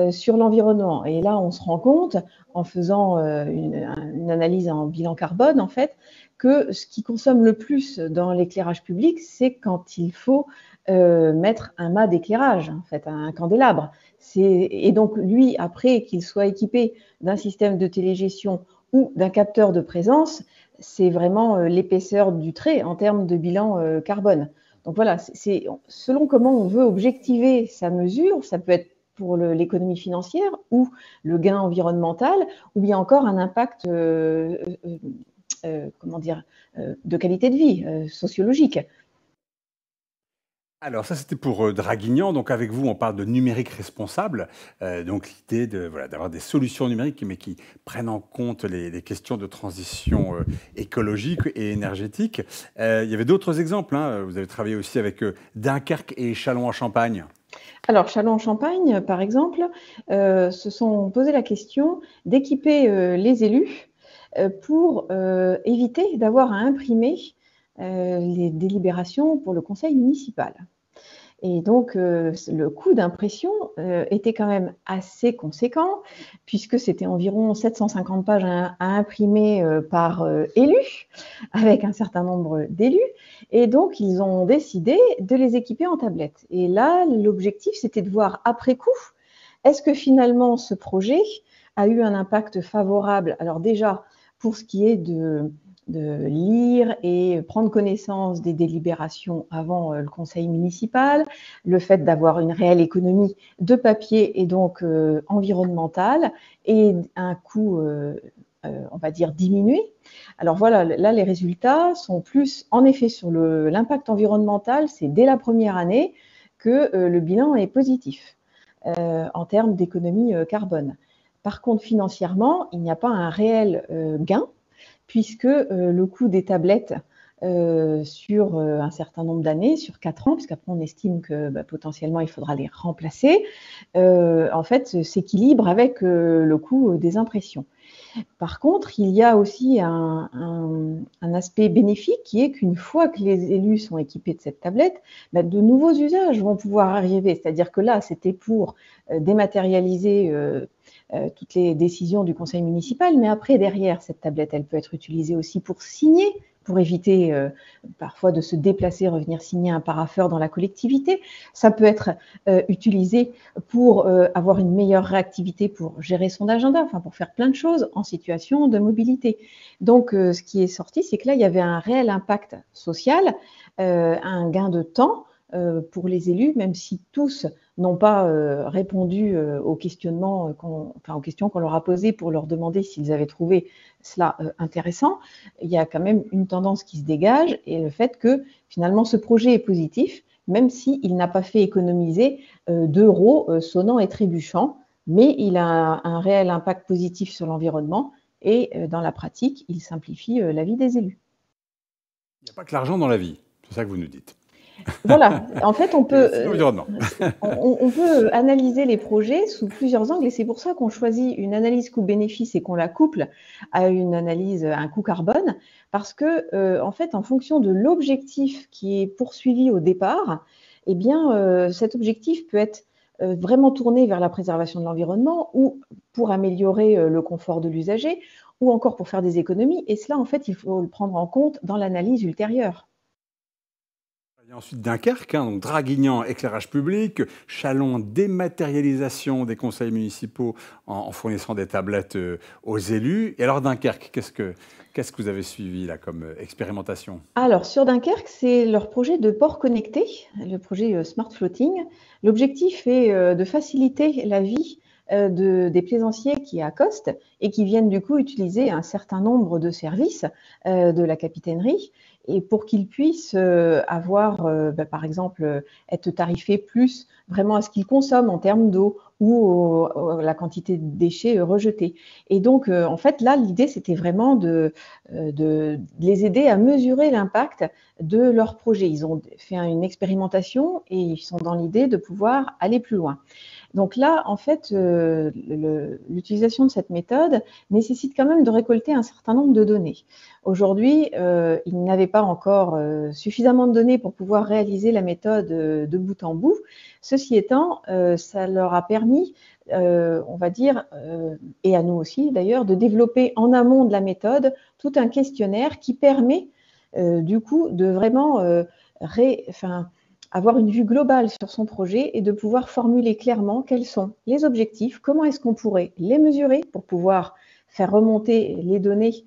Speaker 3: sur l'environnement? Et là, on se rend compte, en faisant une analyse en bilan carbone, en fait, que ce qui consomme le plus dans l'éclairage public, c'est quand il faut mettre un mât d'éclairage, en fait, un candélabre. Et donc, lui, après qu'il soit équipé d'un système de télégestion ou d'un capteur de présence, c'est vraiment l'épaisseur du trait en termes de bilan carbone. Donc voilà, c'est selon comment on veut objectiver sa mesure, ça peut être pour l'économie financière ou le gain environnemental, ou bien encore un impact de qualité de vie sociologique.
Speaker 1: Alors ça, c'était pour Draguignan. Donc avec vous, on parle de numérique responsable. Donc l'idée d'avoir des solutions numériques, mais qui prennent en compte les questions de transition écologique et énergétique. Il y avait d'autres exemples. Vous avez travaillé aussi avec Dunkerque et Châlons-en-Champagne.
Speaker 3: Alors, Châlons-en-Champagne, par exemple, se sont posé la question d'équiper les élus pour éviter d'avoir à imprimer les délibérations pour le conseil municipal. Et donc, le coût d'impression était quand même assez conséquent, puisque c'était environ 750 pages à imprimer par élu, avec un certain nombre d'élus. Et donc, ils ont décidé de les équiper en tablettes. Et là, l'objectif, c'était de voir après coup, est-ce que finalement ce projet a eu un impact favorable? Alors déjà, pour ce qui est de lire et prendre connaissance des délibérations avant le conseil municipal, le fait d'avoir une réelle économie de papier et donc environnementale et un coût, on va dire, diminué. Alors voilà, là les résultats sont plus en effet sur l'impact environnemental, c'est dès la première année que le bilan est positif en termes d'économie carbone. Par contre, financièrement, il n'y a pas un réel gain, puisque le coût des tablettes sur un certain nombre d'années, sur 4 ans, puisqu'après on estime que potentiellement il faudra les remplacer, en fait s'équilibre avec le coût des impressions. Par contre, il y a aussi un aspect bénéfique qui est qu'une fois que les élus sont équipés de cette tablette, de nouveaux usages vont pouvoir arriver. C'est-à-dire que là, c'était pour dématérialiser toutes les décisions du conseil municipal, mais après, derrière, cette tablette, elle peut être utilisée aussi pour signer pour éviter parfois de se déplacer, revenir signer un parapheur dans la collectivité. Ça peut être utilisé pour avoir une meilleure réactivité, pour gérer son agenda, enfin pour faire plein de choses en situation de mobilité. Donc ce qui est sorti, c'est que là, il y avait un réel impact social, un gain de temps pour les élus, même si tous n'ont pas répondu aux questionnements, aux questions qu'on leur a posées pour leur demander s'ils avaient trouvé cela intéressant. Il y a quand même une tendance qui se dégage et le fait que finalement ce projet est positif, même s'il n'a pas fait économiser d'euros sonnants et trébuchants, mais il a un réel impact positif sur l'environnement et dans la pratique, il simplifie la vie des élus.
Speaker 1: Il n'y a pas que l'argent dans la vie, c'est ça que vous nous dites.
Speaker 3: Voilà, en fait, on peut analyser les projets sous plusieurs angles et c'est pour ça qu'on choisit une analyse coût-bénéfice et qu'on la couple à une analyse, à un coût carbone, parce que, en fait, en fonction de l'objectif qui est poursuivi au départ, eh bien, cet objectif peut être vraiment tourné vers la préservation de l'environnement ou pour améliorer le confort de l'usager ou encore pour faire des économies. Et cela, en fait, il faut le prendre en compte dans l'analyse ultérieure.
Speaker 1: Il y a ensuite Dunkerque, donc Draguignan, éclairage public, Châlons, dématérialisation des conseils municipaux en fournissant des tablettes aux élus. Et alors Dunkerque, qu'est-ce que vous avez suivi là comme expérimentation?
Speaker 3: Alors sur Dunkerque, c'est leur projet de port connecté, le projet Smart Floating. L'objectif est de faciliter la vie des plaisanciers qui accostent et qui viennent du coup utiliser un certain nombre de services de la capitainerie et pour qu'ils puissent avoir, par exemple, être tarifés plus vraiment à ce qu'ils consomment en termes d'eau ou la quantité de déchets rejetés. Et donc, en fait, là, l'idée, c'était vraiment de les aider à mesurer l'impact de leur projet. Ils ont fait une expérimentation et ils sont dans l'idée de pouvoir aller plus loin. Donc là, en fait, l'utilisation de cette méthode nécessite quand même de récolter un certain nombre de données. Aujourd'hui, ils n'avaient pas encore suffisamment de données pour pouvoir réaliser la méthode de bout en bout. Ceci étant, ça leur a permis, on va dire, et à nous aussi d'ailleurs, de développer en amont de la méthode tout un questionnaire qui permet du coup de vraiment avoir une vue globale sur son projet et de pouvoir formuler clairement quels sont les objectifs, comment est-ce qu'on pourrait les mesurer pour pouvoir faire remonter les données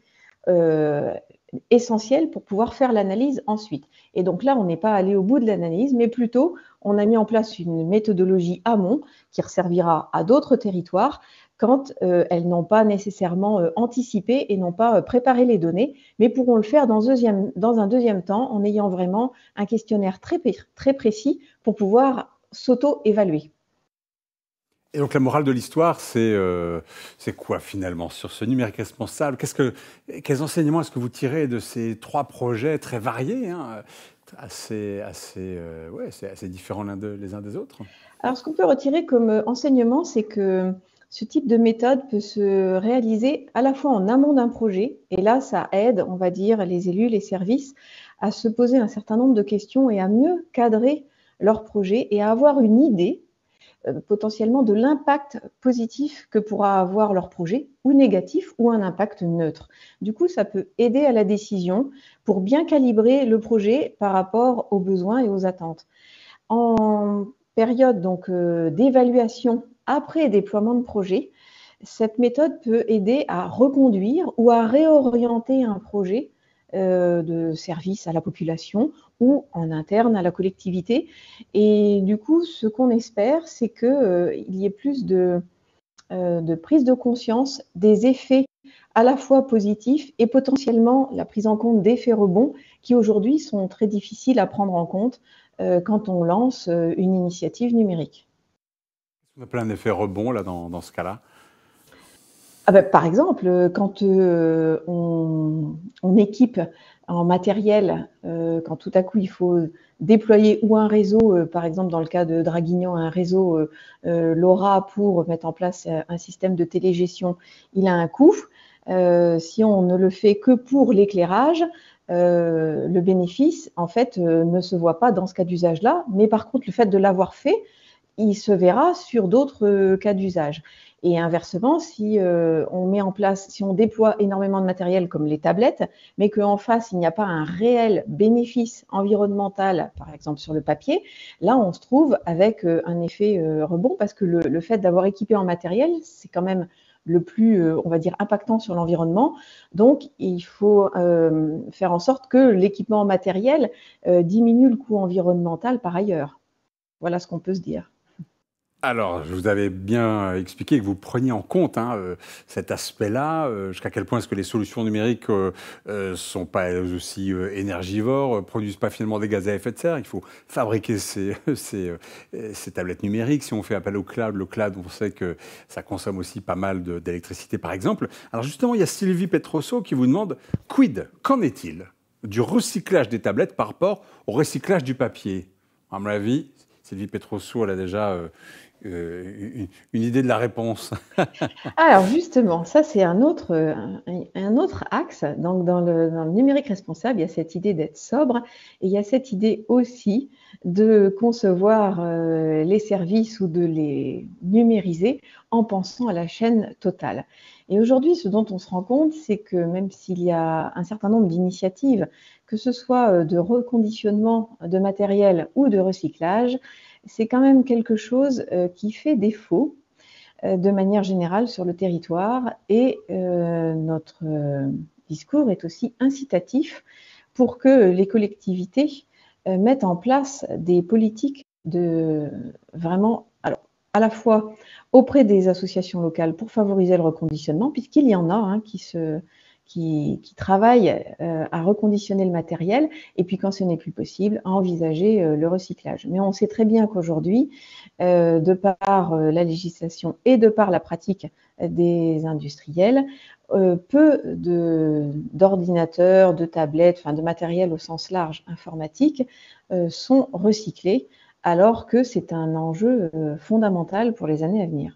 Speaker 3: essentielles pour pouvoir faire l'analyse ensuite. Et donc là, on n'est pas allé au bout de l'analyse, mais plutôt on a mis en place une méthodologie amont qui resservira à d'autres territoires quand elles n'ont pas nécessairement anticipé et n'ont pas préparé les données, mais pourront le faire dans un deuxième temps en ayant vraiment un questionnaire très précis pour pouvoir s'auto-évaluer.
Speaker 1: Et donc la morale de l'histoire, c'est quoi finalement sur ce numérique responsable? Quels enseignements est-ce que vous tirez de ces 3 projets très variés, assez différents les uns des autres?
Speaker 3: Alors ce qu'on peut retirer comme enseignement, c'est que ce type de méthode peut se réaliser à la fois en amont d'un projet, et là, ça aide, on va dire, les élus, les services, à se poser un certain nombre de questions et à mieux cadrer leur projet et à avoir une idée potentiellement de l'impact positif que pourra avoir leur projet, ou négatif, ou un impact neutre. Du coup, ça peut aider à la décision pour bien calibrer le projet par rapport aux besoins et aux attentes. En période donc d'évaluation après déploiement de projet, cette méthode peut aider à reconduire ou à réorienter un projet de service à la population ou en interne à la collectivité. Et du coup, ce qu'on espère, c'est qu'il y ait plus de prise de conscience des effets à la fois positifs et potentiellement la prise en compte d'effets rebonds qui aujourd'hui sont très difficiles à prendre en compte quand on lance une initiative numérique.
Speaker 1: On a plein d'effets rebonds là, dans ce cas-là.
Speaker 3: Par exemple, quand on équipe en matériel, quand tout à coup il faut déployer ou un réseau, par exemple dans le cas de Draguignan, un réseau LoRa pour mettre en place un système de télégestion, il a un coût. Si on ne le fait que pour l'éclairage, le bénéfice, en fait, ne se voit pas dans ce cas d'usage-là, mais par contre, le fait de l'avoir fait, il se verra sur d'autres cas d'usage. Et inversement, si on met en place, si on déploie énormément de matériel comme les tablettes, mais qu'en face, il n'y a pas un réel bénéfice environnemental, par exemple sur le papier, là, on se trouve avec un effet rebond, parce que le fait d'avoir équipé en matériel, c'est quand même le plus, on va dire, impactant sur l'environnement. Donc, il faut faire en sorte que l'équipement en matériel diminue le coût environnemental par ailleurs. Voilà ce qu'on peut se dire.
Speaker 1: Alors, je vous avais bien expliqué que vous preniez en compte cet aspect-là, jusqu'à quel point est-ce que les solutions numériques sont pas elles aussi énergivores, produisent pas finalement des gaz à effet de serre. Il faut fabriquer ces tablettes numériques. Si on fait appel au cloud, le cloud, on sait que ça consomme aussi pas mal d'électricité, par exemple. Alors justement, il y a Sylvie Petrosso qui vous demande, quid, qu'en est-il du recyclage des tablettes par rapport au recyclage du papier? À mon avis, Sylvie Petrosso, elle a déjà une idée de la réponse.
Speaker 3: Alors justement, ça c'est un autre axe. Donc dans le numérique responsable, il y a cette idée d'être sobre et il y a cette idée aussi de concevoir les services ou de les numériser en pensant à la chaîne totale. Et aujourd'hui, ce dont on se rend compte, c'est que même s'il y a un certain nombre d'initiatives, que ce soit de reconditionnement de matériel ou de recyclage, c'est quand même quelque chose qui fait défaut de manière générale sur le territoire et notre discours est aussi incitatif pour que les collectivités mettent en place des politiques de vraiment, alors à la fois auprès des associations locales pour favoriser le reconditionnement, puisqu'il y en a qui travaillent à reconditionner le matériel, et puis quand ce n'est plus possible, à envisager le recyclage. Mais on sait très bien qu'aujourd'hui, de par la législation et de par la pratique des industriels, peu d'ordinateurs, de tablettes, enfin de matériel au sens large informatique sont recyclés, alors que c'est un enjeu fondamental pour les années à venir.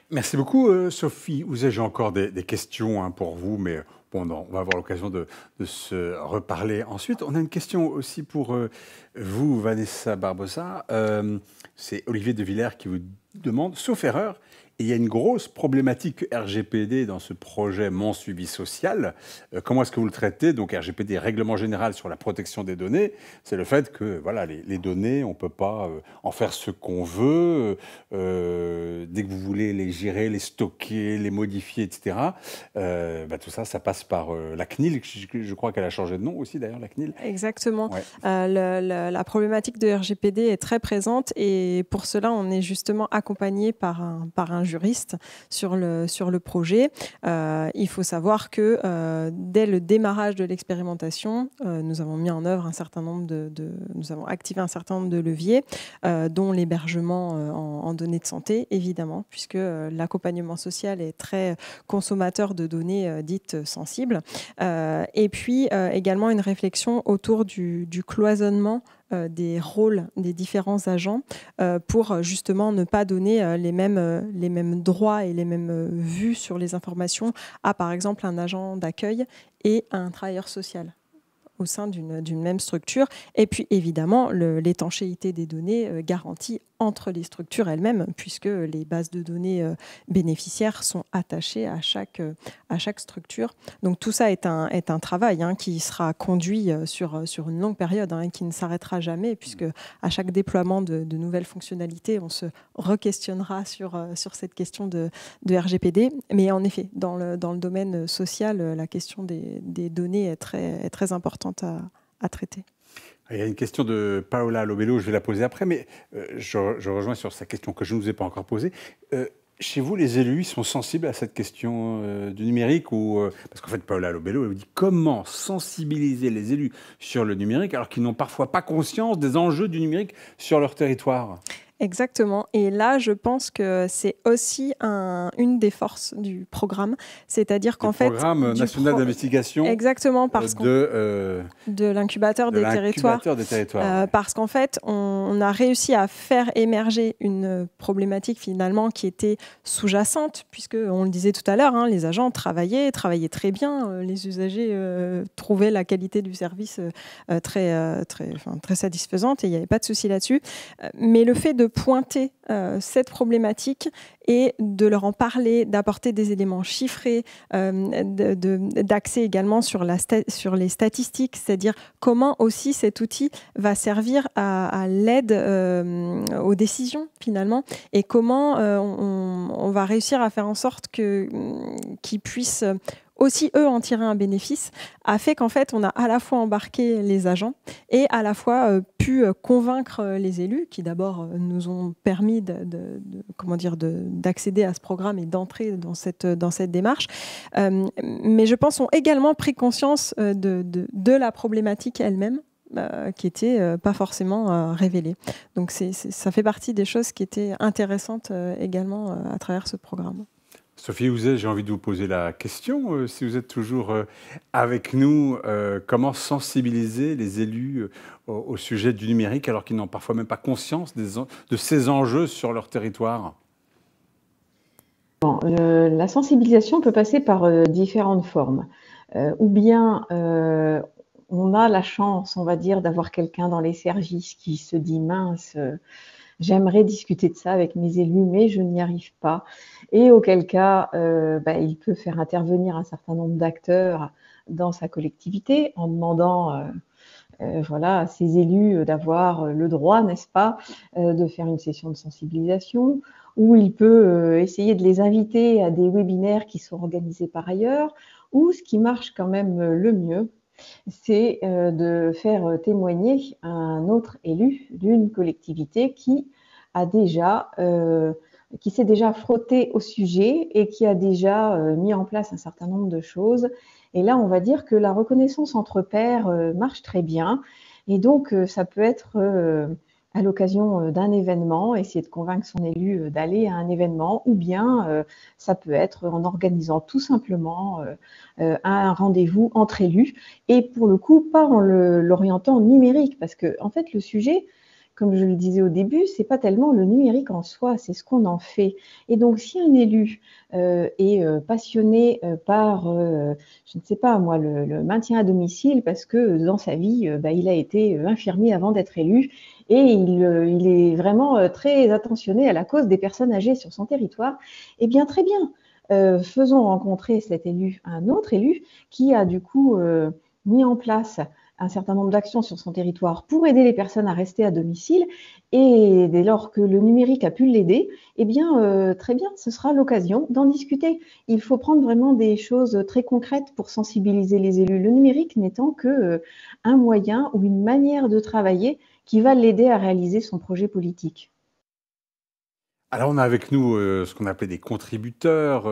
Speaker 1: Merci beaucoup, Sophie. J'ai encore des questions pour vous, mais bon, on va avoir l'occasion de se reparler ensuite. On a une question aussi pour vous, Vanessa Barbosa. C'est Olivier de Villers qui vous demande, sauf erreur, il y a une grosse problématique RGPD dans ce projet Mon Suivi Social. Comment est-ce que vous le traitez? Donc RGPD, Règlement Général sur la protection des données, c'est le fait que voilà, les données, on ne peut pas en faire ce qu'on veut. Dès que vous voulez les gérer, les stocker, les modifier, etc., tout ça, ça passe par la CNIL. Je crois qu'elle a changé de nom aussi, d'ailleurs, la CNIL.
Speaker 4: Exactement.
Speaker 1: Ouais.
Speaker 4: La problématique de RGPD est très présente et pour cela, on est justement accompagné par un juriste sur le projet. Il faut savoir que dès le démarrage de l'expérimentation, nous avons mis en œuvre un certain nombre nous avons activé un certain nombre de leviers, dont l'hébergement en données de santé, évidemment, puisque l'accompagnement social est très consommateur de données dites sensibles. Et puis également une réflexion autour du cloisonnement des rôles des différents agents pour justement ne pas donner les mêmes droits et les mêmes vues sur les informations à, par exemple, un agent d'accueil et à un travailleur social au sein d'une même structure. Et puis, évidemment, l'étanchéité des données garantie entre les structures elles-mêmes, puisque les bases de données bénéficiaires sont attachées à chaque structure. Donc, tout ça est un travail qui sera conduit sur une longue période et qui ne s'arrêtera jamais, puisque à chaque déploiement de nouvelles fonctionnalités, on se re-questionnera sur cette question de RGPD. Mais en effet, dans le domaine social, la question des données est très importante à traiter.
Speaker 1: Il y a une question de Paola Lobello, je vais la poser après, mais je rejoins sur sa question que je ne vous ai pas encore posée. Chez vous, les élus, ils sont sensibles à cette question du numérique parce qu'en fait, Paola Lobello, elle vous dit comment sensibiliser les élus sur le numérique alors qu'ils n'ont parfois pas conscience des enjeux du numérique sur leur territoire.
Speaker 4: Exactement. Et là, je pense que c'est aussi une des forces du programme. C'est-à-dire qu'en fait...
Speaker 1: Programme national d'investigation.
Speaker 4: Exactement, parce de l'incubateur des territoires. Parce qu'en fait, on a réussi à faire émerger une problématique finalement qui était sous-jacente, puisque, on le disait tout à l'heure, les agents travaillaient très bien. Les usagers trouvaient la qualité du service très satisfaisante et il n'y avait pas de souci là-dessus. Mais le fait de de pointer cette problématique et de leur en parler, d'apporter des éléments chiffrés, d'axer également sur les statistiques, c'est-à-dire comment aussi cet outil va servir à l'aide aux décisions finalement, et comment on va réussir à faire en sorte qu'ils puissent aussi eux en tirer un bénéfice, a fait qu'en fait on a à la fois embarqué les agents et à la fois pu convaincre les élus qui d'abord nous ont permis d'accéder à ce programme et d'entrer dans cette démarche, mais je pense ont également pris conscience de la problématique elle-même, qui n'était pas forcément révélée. Donc ça fait partie des choses qui étaient intéressantes également à travers ce programme.
Speaker 1: Sophie Houzet, j'ai envie de vous poser la question, si vous êtes toujours avec nous, comment sensibiliser les élus au sujet du numérique alors qu'ils n'ont parfois même pas conscience de ces enjeux sur leur territoire ?
Speaker 3: Bon, la sensibilisation peut passer par différentes formes. Ou bien on a la chance, on va dire, d'avoir quelqu'un dans les services qui se dit « mince ». J'aimerais discuter de ça avec mes élus, mais je n'y arrive pas. Et auquel cas, il peut faire intervenir un certain nombre d'acteurs dans sa collectivité en demandant à ses élus d'avoir le droit, n'est-ce pas, de faire une session de sensibilisation, ou il peut essayer de les inviter à des webinaires qui sont organisés par ailleurs, ou ce qui marche quand même le mieux, c'est de faire témoigner un autre élu d'une collectivité qui s'est déjà frotté au sujet et qui a déjà mis en place un certain nombre de choses. Et là, on va dire que la reconnaissance entre pairs marche très bien. Et donc, ça peut être à l'occasion d'un événement, essayer de convaincre son élu d'aller à un événement, ou bien ça peut être en organisant tout simplement un rendez-vous entre élus, et pour le coup, pas en l'orientant numérique, parce que en fait, le sujet, comme je le disais au début, c'est pas tellement le numérique en soi, c'est ce qu'on en fait. Et donc, si un élu est passionné par, je ne sais pas moi, le maintien à domicile, parce que dans sa vie, il a été infirmier avant d'être élu, et il est vraiment très attentionné à la cause des personnes âgées sur son territoire, eh bien, très bien. Faisons rencontrer cet élu à un autre élu qui a du coup mis en place un certain nombre d'actions sur son territoire pour aider les personnes à rester à domicile, et dès lors que le numérique a pu l'aider, eh bien, très bien, ce sera l'occasion d'en discuter. Il faut prendre vraiment des choses très concrètes pour sensibiliser les élus. Le numérique n'étant que un moyen ou une manière de travailler qui va l'aider à réaliser son projet politique.
Speaker 1: Alors on a avec nous ce qu'on appelait des contributeurs,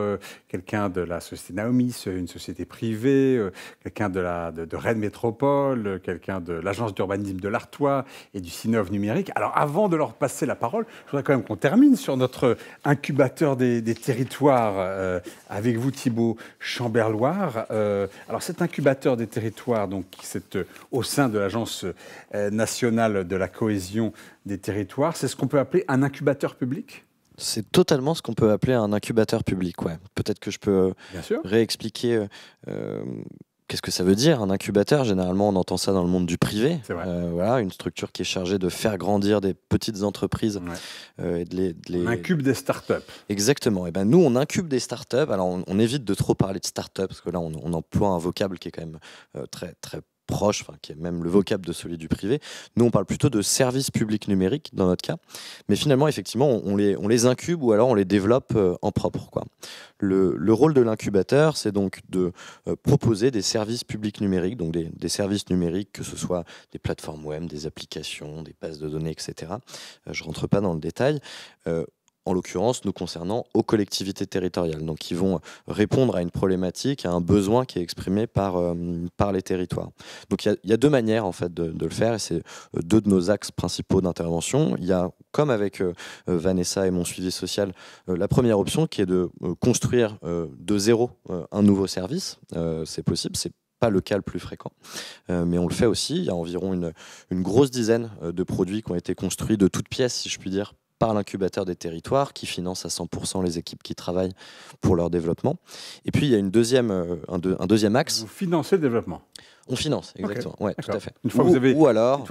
Speaker 1: quelqu'un de la société Naomi, une société privée, quelqu'un de Rennes Métropole, quelqu'un de l'agence d'urbanisme de l'Artois et du Sinov numérique. Alors avant de leur passer la parole, je voudrais quand même qu'on termine sur notre incubateur des territoires avec vous, Thibaut Chamberloire. Alors cet incubateur des territoires, donc c'est au sein de l'agence nationale de la cohésion des territoires, c'est ce qu'on peut appeler un incubateur public ?
Speaker 2: C'est totalement ce qu'on peut appeler un incubateur public, ouais. Peut-être que je peux réexpliquer qu'est-ce que ça veut dire, un incubateur. Généralement, on entend ça dans le monde du privé. Voilà, une structure qui est chargée de faire grandir des petites entreprises. Et de les...
Speaker 1: On incube des startups.
Speaker 2: Exactement. Et ben, nous, on incube des startups. Alors, on évite de trop parler de startups, parce que là, on emploie un vocable qui est quand même très, très proche, qui est même le vocable de celui du privé. Nous, on parle plutôt de services publics numériques dans notre cas. Mais finalement, effectivement, on les incube ou alors on les développe en propre, quoi. Le rôle de l'incubateur, c'est donc de proposer des services publics numériques, donc des services numériques, que ce soit des plateformes web, des applications, des bases de données, etc. Je ne rentre pas dans le détail. En l'occurrence, nous concernant aux collectivités territoriales, donc qui vont répondre à une problématique, à un besoin qui est exprimé par les territoires. Donc il y a deux manières en fait de le faire, et c'est deux de nos axes principaux d'intervention. Il y a, comme avec Vanessa et mon suivi social, la première option qui est de construire de zéro un nouveau service. C'est possible, c'est pas le cas le plus fréquent, mais on le fait aussi. Il y a environ une grosse dizaine de produits qui ont été construits de toutes pièces, si je puis dire, par l'incubateur des territoires, qui finance à 100% les équipes qui travaillent pour leur développement. Et puis, il y a un deuxième axe.
Speaker 1: Vous financez le développement ?
Speaker 2: On finance, exactement.
Speaker 1: Okay.
Speaker 2: Ouais, tout à fait.
Speaker 1: Une fois, une fois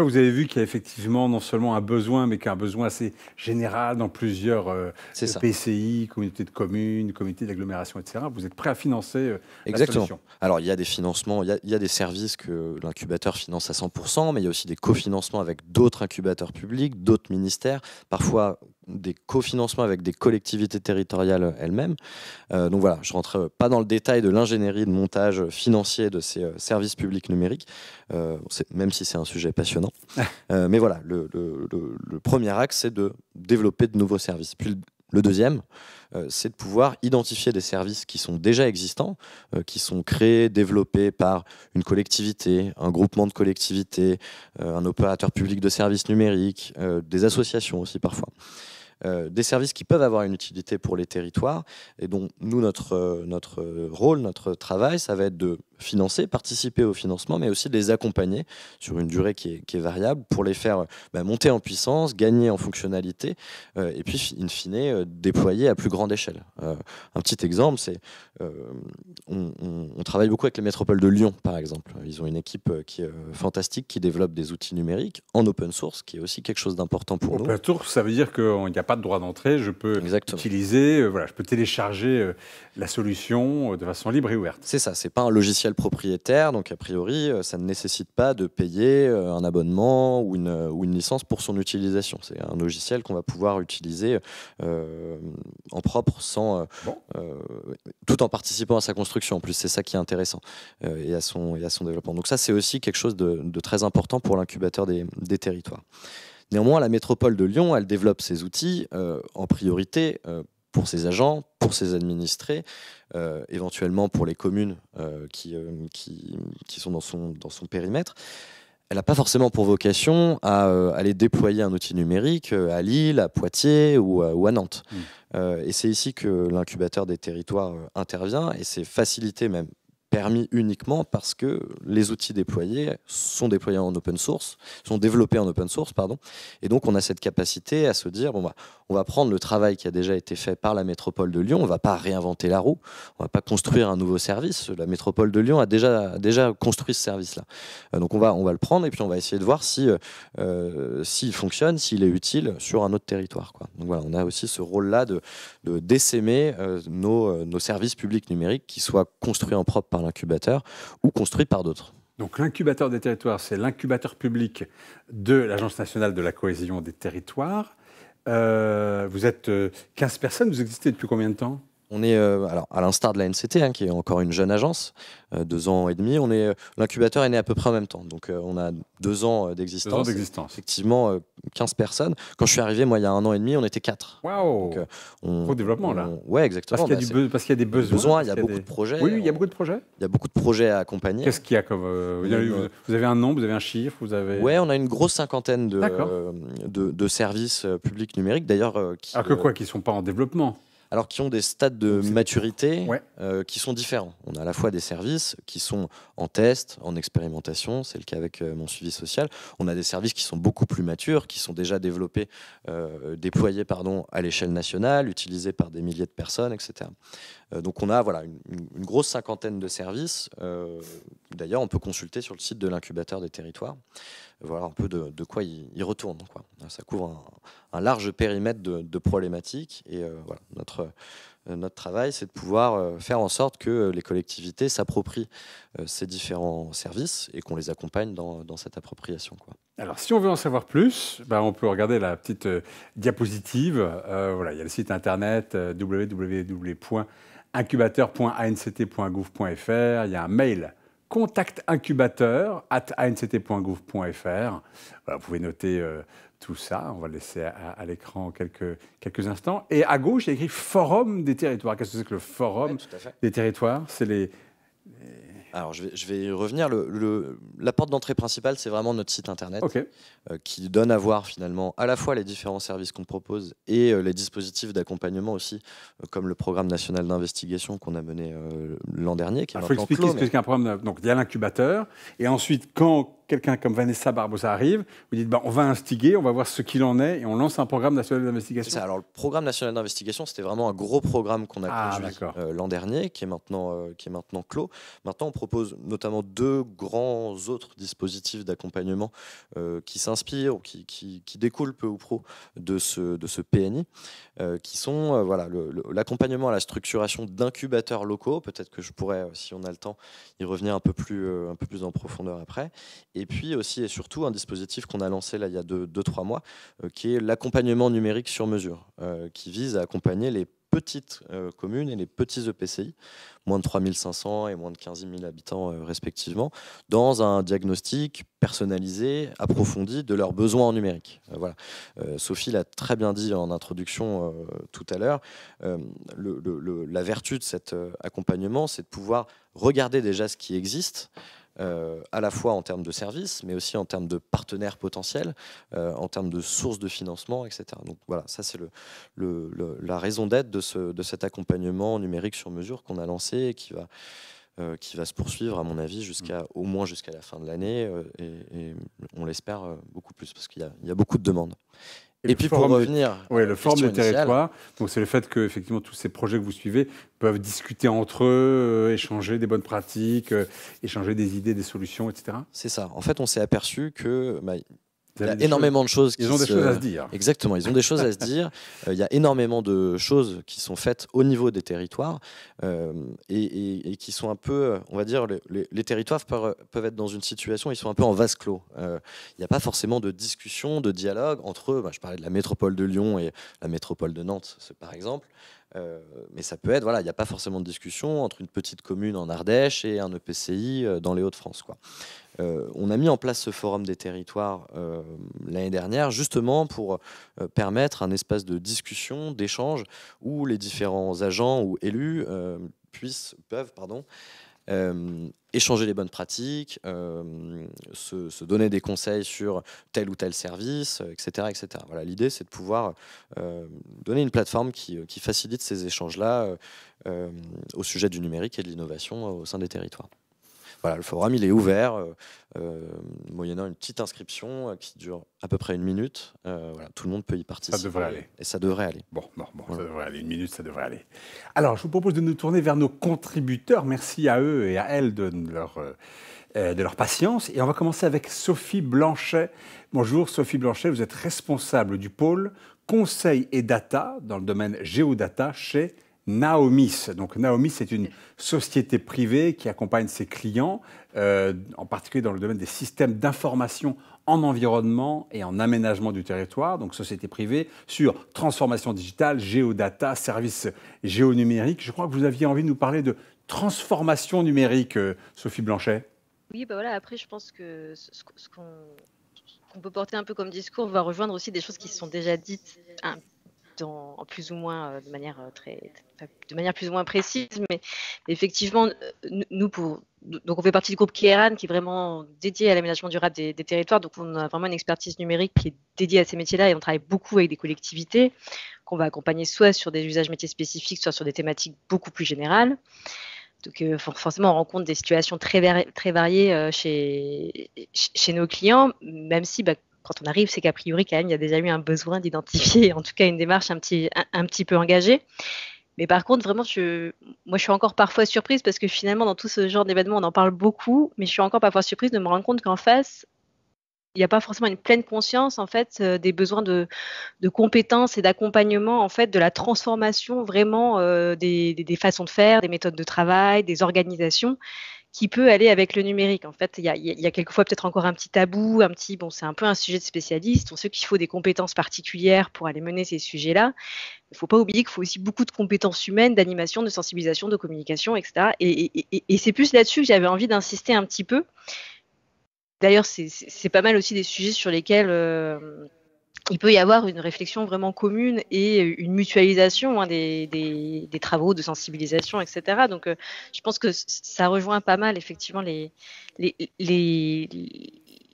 Speaker 1: vous avez vu qu'il y a effectivement non seulement un besoin, mais qu'un besoin assez général dans plusieurs PCI, communautés de communes, communautés d'agglomération, etc., vous êtes prêt à financer la solution.
Speaker 2: Alors, il y a des financements, il y a des services que l'incubateur finance à 100%, mais il y a aussi des cofinancements avec d'autres incubateurs publics, d'autres ministères, parfois des cofinancements avec des collectivités territoriales elles-mêmes. Donc voilà, je ne rentre pas dans le détail de l'ingénierie de montage financier de ces services publics numériques, même si c'est un sujet passionnant. Mais voilà, le premier axe, c'est de développer de nouveaux services. Puis le deuxième, c'est de pouvoir identifier des services qui sont déjà existants, qui sont créés, développés par une collectivité, un groupement de collectivités, un opérateur public de services numériques, des associations aussi parfois. Des services qui peuvent avoir une utilité pour les territoires et dont nous, notre rôle, notre travail, ça va être de financer, participer au financement, mais aussi de les accompagner sur une durée qui est variable pour les faire monter en puissance, gagner en fonctionnalité et puis, in fine, déployer à plus grande échelle. Un petit exemple, c'est on travaille beaucoup avec les métropoles de Lyon, par exemple. Ils ont une équipe qui est fantastique, qui développe des outils numériques en open source, qui est aussi quelque chose d'important pour nous.
Speaker 1: Open source, ça veut dire qu'il n'y a pas de droit d'entrée, je peux utiliser, je peux télécharger la solution de façon libre et ouverte.
Speaker 2: C'est ça, c'est pas un logiciel propriétaire, donc a priori, ça ne nécessite pas de payer un abonnement ou une licence pour son utilisation. C'est un logiciel qu'on va pouvoir utiliser en propre, tout en participant à sa construction. En plus, c'est ça qui est intéressant et à son développement. Donc ça, c'est aussi quelque chose de très important pour l'incubateur des territoires. Néanmoins, la métropole de Lyon, elle développe ses outils en priorité pour ses agents, pour ses administrés, éventuellement pour les communes qui sont dans son périmètre. Elle n'a pas forcément pour vocation à aller déployer un outil numérique à Lille, à Poitiers ou à Nantes. Et c'est ici que l'incubateur des territoires intervient et c'est facilité même permis uniquement parce que les outils déployés sont déployés en open source, sont développés en open source, pardon. Et donc, on a cette capacité à se dire, on va prendre le travail qui a déjà été fait par la métropole de Lyon, on ne va pas réinventer la roue, on ne va pas construire un nouveau service. La métropole de Lyon a déjà construit ce service-là. Donc, on va le prendre et puis on va essayer de voir s'il fonctionne, s'il est utile sur un autre territoire, quoi. Donc, voilà, on a aussi ce rôle-là d'essaimer nos services publics numériques qui soient construits en propre par l'incubateur ou construit par d'autres.
Speaker 1: Donc l'incubateur des territoires, c'est l'incubateur public de l'Agence nationale de la cohésion des territoires. Vous êtes 15 personnes, vous existez depuis combien de temps ?
Speaker 2: On est, alors, à l'instar de la NCT, qui est encore une jeune agence, 2 ans et demi, l'incubateur est né à peu près en même temps. Donc on a 2 ans d'existence.
Speaker 1: 2 ans d'existence.
Speaker 2: Effectivement, 15 personnes. Quand je suis arrivé, moi, il y a 1 an et demi, on était 4.
Speaker 1: Waouh ! Gros développement, là.
Speaker 2: Ouais, exactement.
Speaker 1: Parce qu'il y a des besoins.
Speaker 2: Il y a beaucoup de projets.
Speaker 1: Oui, il y a beaucoup de projets.
Speaker 2: Il y a beaucoup de projets à accompagner.
Speaker 1: Qu'est-ce qu'il y a comme... vous avez un nombre, vous avez un chiffre,
Speaker 2: Ouais, on a une grosse cinquantaine de services publics numériques, d'ailleurs.
Speaker 1: Qui ne sont pas en développement ?
Speaker 2: Alors, qui ont des stades de maturité qui sont différents. On a à la fois des services qui sont en test, en expérimentation, c'est le cas avec mon suivi social. On a des services qui sont beaucoup plus matures, qui sont déjà développés, déployés à l'échelle nationale, utilisés par des milliers de personnes, etc. Donc on a une grosse cinquantaine de services. D'ailleurs, on peut consulter sur le site de l'incubateur des territoires, voir un peu de quoi il retourne, quoi. Ça couvre un large périmètre de problématiques. Et notre travail, c'est de pouvoir faire en sorte que les collectivités s'approprient ces différents services et qu'on les accompagne dans cette appropriation, quoi.
Speaker 1: Alors, si on veut en savoir plus, on peut regarder la petite diapositive. Il y a le site internet www.incubateur.anct.gouv.fr. Il y a un mail contactincubateur@anct.gouv.fr. Vous pouvez noter tout ça. On va le laisser à l'écran quelques instants. Et à gauche, il y a écrit Forum des territoires. Qu'est-ce que c'est que le Forum des territoires ? C'est
Speaker 2: Alors, je vais y revenir. La porte d'entrée principale, c'est vraiment notre site internet qui donne à voir finalement à la fois les différents services qu'on propose et les dispositifs d'accompagnement aussi, comme le programme national d'investigation qu'on a mené l'an dernier. Il
Speaker 1: faut expliquer ce qu'est un programme. Donc, il y a l'incubateur et ensuite, quand quelqu'un comme Vanessa Barbosa arrive, vous dites on va investiguer, on va voir ce qu'il en est et on lance un programme national d'investigation.
Speaker 2: Alors le programme national d'investigation, c'était vraiment un gros programme qu'on a conduit l'an dernier, qui est maintenant clos. Maintenant, on propose notamment 2 grands autres dispositifs d'accompagnement qui s'inspirent ou qui découlent peu ou prou de ce PNI, qui sont l'accompagnement à la structuration d'incubateurs locaux. Peut-être que je pourrais, si on a le temps, y revenir un peu plus en profondeur après. Et puis aussi et surtout un dispositif qu'on a lancé là il y a 2-3 mois, qui est l'accompagnement numérique sur mesure, qui vise à accompagner les petites communes et les petits EPCI, moins de 3500 et moins de 15 000 habitants respectivement, dans un diagnostic personnalisé, approfondi de leurs besoins en numérique. Sophie l'a très bien dit en introduction tout à l'heure, la vertu de cet accompagnement, c'est de pouvoir regarder déjà ce qui existe, à la fois en termes de services, mais aussi en termes de partenaires potentiels, en termes de sources de financement, etc. Donc voilà, ça c'est la raison d'être de cet accompagnement numérique sur mesure qu'on a lancé et qui va se poursuivre, à mon avis, au moins jusqu'à la fin de l'année, et on l'espère beaucoup plus, parce qu'il y a beaucoup de demandes. Et puis pour revenir,
Speaker 1: le forum du territoire, donc c'est le fait que effectivement tous ces projets que vous suivez peuvent discuter entre eux, échanger des bonnes pratiques, échanger des idées, des solutions, etc.
Speaker 2: C'est ça. En fait, on s'est aperçu que il y a énormément de choses.
Speaker 1: Ils ont des choses à se dire.
Speaker 2: Exactement, ils ont des choses à se dire. Il y a énormément de choses qui sont faites au niveau des territoires et qui sont un peu, on va dire, les territoires peuvent être dans une situation, ils sont un peu en vase clos. Il n'y a pas forcément de discussion, de dialogue entre eux. Je parlais de la métropole de Lyon et la métropole de Nantes, par exemple. Mais ça peut être, il n'y a pas forcément de discussion entre une petite commune en Ardèche et un EPCI dans les Hauts-de-France, on a mis en place ce forum des territoires l'année dernière, justement pour permettre un espace de discussion, d'échange, où les différents agents ou élus peuvent échanger les bonnes pratiques, se donner des conseils sur tel ou tel service, etc. etc. L'idée, c'est de pouvoir donner une plateforme qui facilite ces échanges-là au sujet du numérique et de l'innovation au sein des territoires. Le forum, il est ouvert, moyennant une petite inscription qui dure à peu près 1 minute. Tout le monde peut y participer.
Speaker 1: Ça devrait aller.
Speaker 2: Et ça devrait aller.
Speaker 1: Bon, ça devrait aller. 1 minute, ça devrait aller. Alors, je vous propose de nous tourner vers nos contributeurs. Merci à eux et à elles de leur patience. Et on va commencer avec Sophie Blanchet. Bonjour, Sophie Blanchet. Vous êtes responsable du pôle conseil et data dans le domaine géodata chez Naomis. Donc Naomis, c'est une société privée qui accompagne ses clients, en particulier dans le domaine des systèmes d'information en environnement et en aménagement du territoire. Donc société privée sur transformation digitale, géodata, services géonumériques. Je crois que vous aviez envie de nous parler de transformation numérique, Sophie Blanchet.
Speaker 5: Oui, après, je pense que ce qu'on peut porter un peu comme discours va rejoindre aussi des choses qui se sont déjà dites en plus ou moins de manière plus ou moins précise, mais effectivement nous donc on fait partie du groupe Kieran qui est vraiment dédié à l'aménagement durable des territoires, donc on a vraiment une expertise numérique qui est dédiée à ces métiers-là et on travaille beaucoup avec des collectivités qu'on va accompagner soit sur des usages métiers spécifiques, soit sur des thématiques beaucoup plus générales. Donc forcément on rencontre des situations très variées chez nos clients, même si quand on arrive, c'est qu'a priori, quand même, il y a déjà eu un besoin d'identifier, en tout cas une démarche un petit peu engagée. Mais par contre, vraiment, moi, je suis encore parfois surprise parce que finalement, dans tout ce genre d'événements, on en parle beaucoup, mais je suis encore parfois surprise de me rendre compte qu'en face, il n'y a pas forcément une pleine conscience, en fait, des besoins de compétences et d'accompagnement, en fait, de la transformation vraiment des façons de faire, des méthodes de travail, des organisations, qui peut aller avec le numérique. En fait, il y a quelquefois peut-être encore un petit tabou, c'est un peu un sujet de spécialiste. On sait qu'il faut des compétences particulières pour aller mener ces sujets-là. Il ne faut pas oublier qu'il faut aussi beaucoup de compétences humaines, d'animation, de sensibilisation, de communication, etc. Et c'est plus là-dessus que j'avais envie d'insister un petit peu. D'ailleurs, c'est pas mal aussi des sujets sur lesquels il peut y avoir une réflexion vraiment commune et une mutualisation des travaux de sensibilisation, etc. Donc, je pense que ça rejoint pas mal, effectivement, les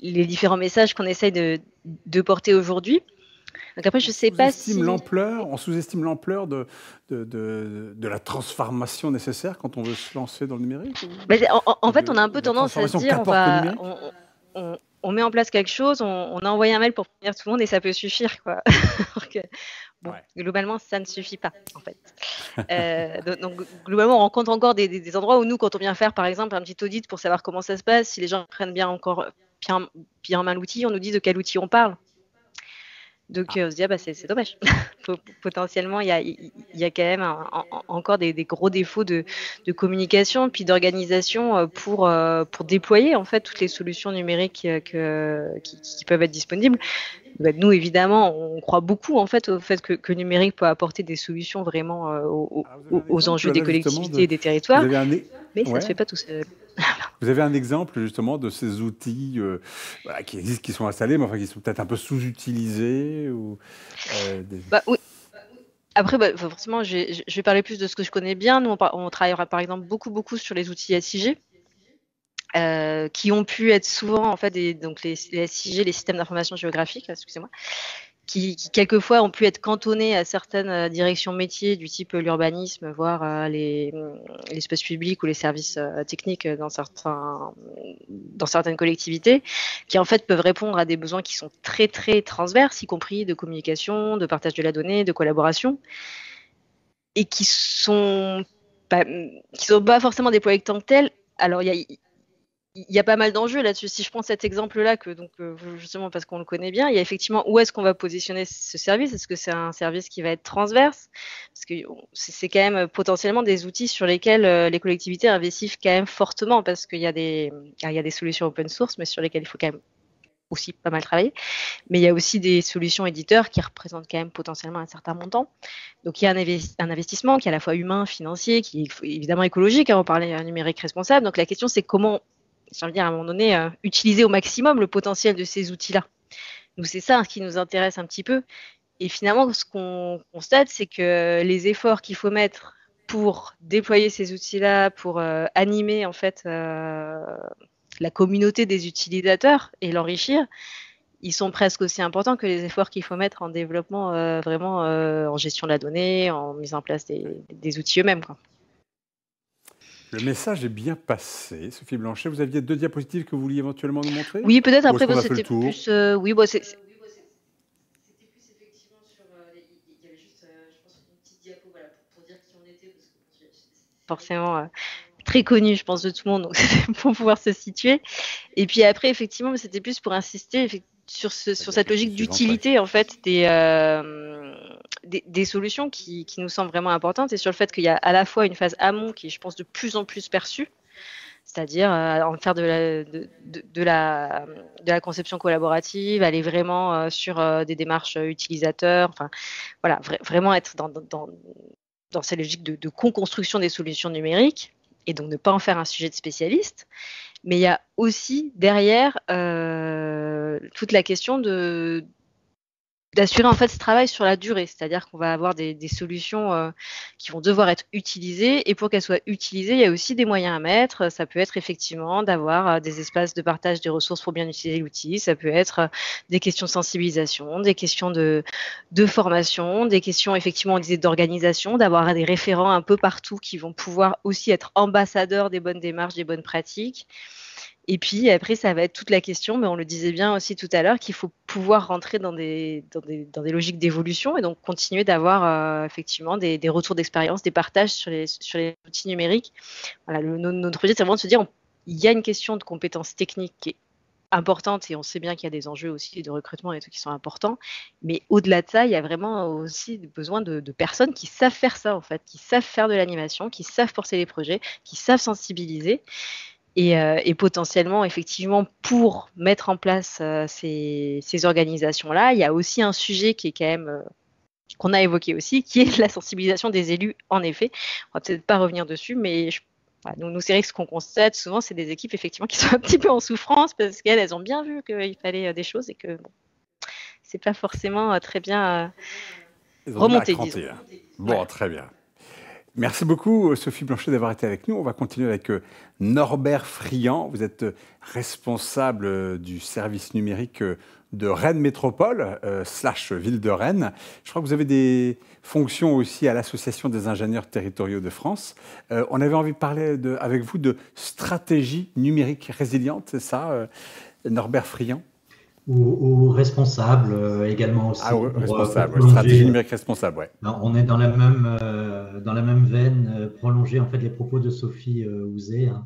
Speaker 5: différents messages qu'on essaye de porter aujourd'hui. Donc après, je sais pas si...
Speaker 1: On sous-estime l'ampleur de la transformation nécessaire quand on veut se lancer dans le numérique
Speaker 5: En fait, on a un peu tendance à se dire... on met en place quelque chose, on a envoyé un mail pour prévenir tout le monde et ça peut suffire, quoi. Bon, globalement, ça ne suffit pas, en fait. Donc, globalement, on rencontre encore des endroits où nous, quand on vient faire, par exemple, un petit audit pour savoir comment ça se passe, si les gens prennent bien en main l'outil, on nous dit de quel outil on parle. Donc, on se dit, c'est dommage. Potentiellement, il y a quand même encore des gros défauts de communication, puis d'organisation pour déployer en fait toutes les solutions numériques qui peuvent être disponibles. Nous, évidemment, on croit beaucoup en fait au fait que le numérique peut apporter des solutions vraiment aux enjeux des collectivités et des territoires, mais ça ne se fait pas tout seul.
Speaker 1: Vous avez un exemple justement de ces outils qui existent, qui sont installés, mais enfin qui sont peut-être un peu sous-utilisés
Speaker 5: Oui. Après, forcément, je vais parler plus de ce que je connais bien. Nous, on travaillera par exemple beaucoup sur les outils SIG. Qui ont pu être souvent en fait donc les SIG, les systèmes d'information géographique, excusez-moi, qui quelquefois ont pu être cantonnés à certaines directions métiers du type l'urbanisme, voire l'espace public ou les services techniques dans certaines collectivités, qui en fait peuvent répondre à des besoins qui sont très très transverses, y compris de communication, de partage de la donnée, de collaboration, et qui sont pas forcément déployés tant que tels. Alors il y a pas mal d'enjeux là-dessus. Si je prends cet exemple-là, justement parce qu'on le connaît bien, il y a effectivement où est-ce qu'on va positionner ce service. Est-ce que c'est un service qui va être transverse? Parce que c'est quand même potentiellement des outils sur lesquels les collectivités investissent quand même fortement, parce qu'il y a des solutions open source, mais sur lesquelles il faut quand même aussi pas mal travailler. Mais il y a aussi des solutions éditeurs qui représentent quand même potentiellement un certain montant. Donc il y a un investissement qui est à la fois humain, financier, qui est évidemment écologique. On parlait d'un numérique responsable. Donc la question, c'est comment, j'ai envie de dire, à un moment donné, utiliser au maximum le potentiel de ces outils-là. Donc c'est ça qui nous intéresse un petit peu. Et finalement, ce qu'on constate, c'est que les efforts qu'il faut mettre pour déployer ces outils-là, pour animer en fait la communauté des utilisateurs et l'enrichir, ils sont presque aussi importants que les efforts qu'il faut mettre en développement, vraiment en gestion de la donnée, en mise en place des outils eux-mêmes, quoi.
Speaker 1: Le message est bien passé. Sophie Blanchet, vous aviez 2 diapositives que vous vouliez éventuellement nous montrer?
Speaker 5: Oui, peut-être. Après, c'était plus... c'était plus effectivement sur... il y avait juste, je pense, une petite diapo pour dire qui on était, parce que c'est forcément très connu, je pense, de tout le monde, donc pour pouvoir se situer. Et puis après, effectivement, c'était plus pour insister sur cette logique d'utilité en fait des solutions qui nous semblent vraiment importantes, et sur le fait qu'il y a à la fois une phase amont qui est, je pense, de plus en plus perçue, c'est-à-dire en faire de la conception collaborative, aller vraiment sur des démarches utilisateurs, enfin voilà, vraiment être dans cette logique de co-construction des solutions numériques, et donc ne pas en faire un sujet de spécialiste. Mais il y a aussi derrière toute la question d'assurer en fait ce travail sur la durée, c'est-à-dire qu'on va avoir des solutions qui vont devoir être utilisées, et pour qu'elles soient utilisées, il y a aussi des moyens à mettre. Ça peut être effectivement d'avoir des espaces de partage des ressources pour bien utiliser l'outil, ça peut être des questions de sensibilisation, des questions de formation, des questions effectivement, on disait, d'organisation, d'avoir des référents un peu partout qui vont pouvoir aussi être ambassadeurs des bonnes démarches, des bonnes pratiques. Et puis après, ça va être toute la question, mais on le disait bien aussi tout à l'heure, qu'il faut pouvoir rentrer dans des logiques d'évolution, et donc continuer d'avoir effectivement des retours d'expérience, des partages sur les outils numériques. Voilà, notre projet, c'est vraiment de se dire, il y a une question de compétences techniques qui est importante, et on sait bien qu'il y a des enjeux aussi de recrutement et tout qui sont importants, mais au-delà de ça, il y a vraiment aussi besoin de personnes qui savent faire ça, en fait, qui savent faire de l'animation, qui savent porter les projets, qui savent sensibiliser. Et potentiellement, effectivement, pour mettre en place ces organisations-là, il y a aussi un sujet qui est quand même qu'on a évoqué aussi, qui est la sensibilisation des élus, en effet. On va peut-être pas revenir dessus, mais nous, c'est vrai que ce qu'on constate souvent, c'est des équipes effectivement qui sont un petit peu en souffrance, parce qu'elles ont bien vu qu'il fallait des choses, et que c'est pas forcément très bien remonté, disons.
Speaker 1: Bon, très bien. Merci beaucoup, Sophie Blanchet, d'avoir été avec nous. On va continuer avec Norbert Friand. Vous êtes responsable du service numérique de Rennes Métropole, / Ville de Rennes. Je crois que vous avez des fonctions aussi à l'Association des ingénieurs territoriaux de France. On avait envie de parler avec vous de stratégie numérique résiliente, c'est ça Norbert Friand.
Speaker 6: Ou responsable également aussi.
Speaker 1: Responsable, stratégie numérique responsable, ouais.
Speaker 6: On est dans la même veine, prolonger en fait les propos de Sophie Houzé. Hein.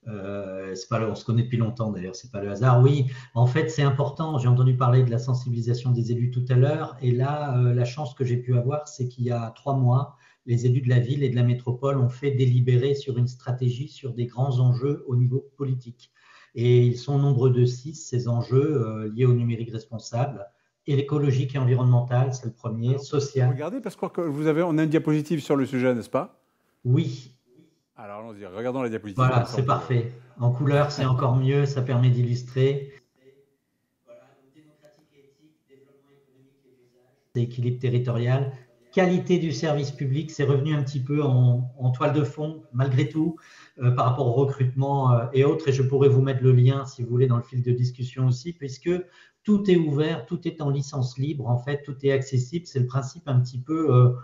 Speaker 6: On se connaît depuis longtemps d'ailleurs, c'est pas le hasard. Oui, en fait c'est important, j'ai entendu parler de la sensibilisation des élus tout à l'heure, et là la chance que j'ai pu avoir, c'est qu'il y a 3 mois, les élus de la ville et de la métropole ont fait délibérer sur une stratégie sur des grands enjeux au niveau politique. Et ils sont nombreux de 6, ces enjeux liés au numérique responsable, et l'écologique et environnemental, c'est le premier, social.
Speaker 1: Regardez, parce que on a une diapositive sur le sujet, n'est-ce pas?
Speaker 6: Oui.
Speaker 1: Alors allons-y, regardons la diapositive.
Speaker 6: Voilà, c'est parfait. En couleur, c'est encore mieux, ça permet d'illustrer. Voilà, démocratique et éthique, développement économique et d'usage, équilibre territorial, qualité du service public, c'est revenu un petit peu en toile de fond, malgré tout, par rapport au recrutement et autres. Et je pourrais vous mettre le lien, si vous voulez, dans le fil de discussion aussi, puisque tout est ouvert, tout est en licence libre, en fait, tout est accessible. C'est le principe un petit peu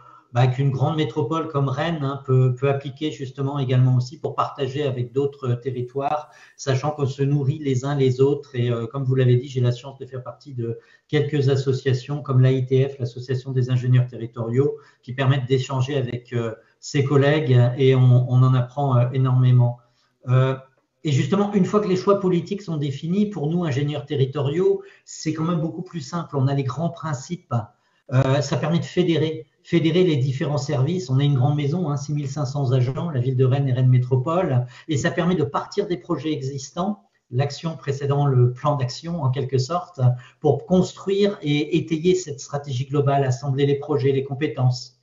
Speaker 6: qu'une grande métropole comme Rennes peut appliquer justement également aussi pour partager avec d'autres territoires, sachant qu'on se nourrit les uns les autres. Et comme vous l'avez dit, j'ai la chance de faire partie de quelques associations comme l'AITF, l'Association des ingénieurs territoriaux, qui permettent d'échanger avec ses collègues et on en apprend énormément. Et justement, une fois que les choix politiques sont définis, pour nous, ingénieurs territoriaux, c'est quand même beaucoup plus simple. On a les grands principes. Ça permet de fédérer les différents services. On a une grande maison, 6500 agents, la ville de Rennes et Rennes Métropole, et ça permet de partir des projets existants, l'action précédant le plan d'action en quelque sorte, pour construire et étayer cette stratégie globale, assembler les projets, les compétences.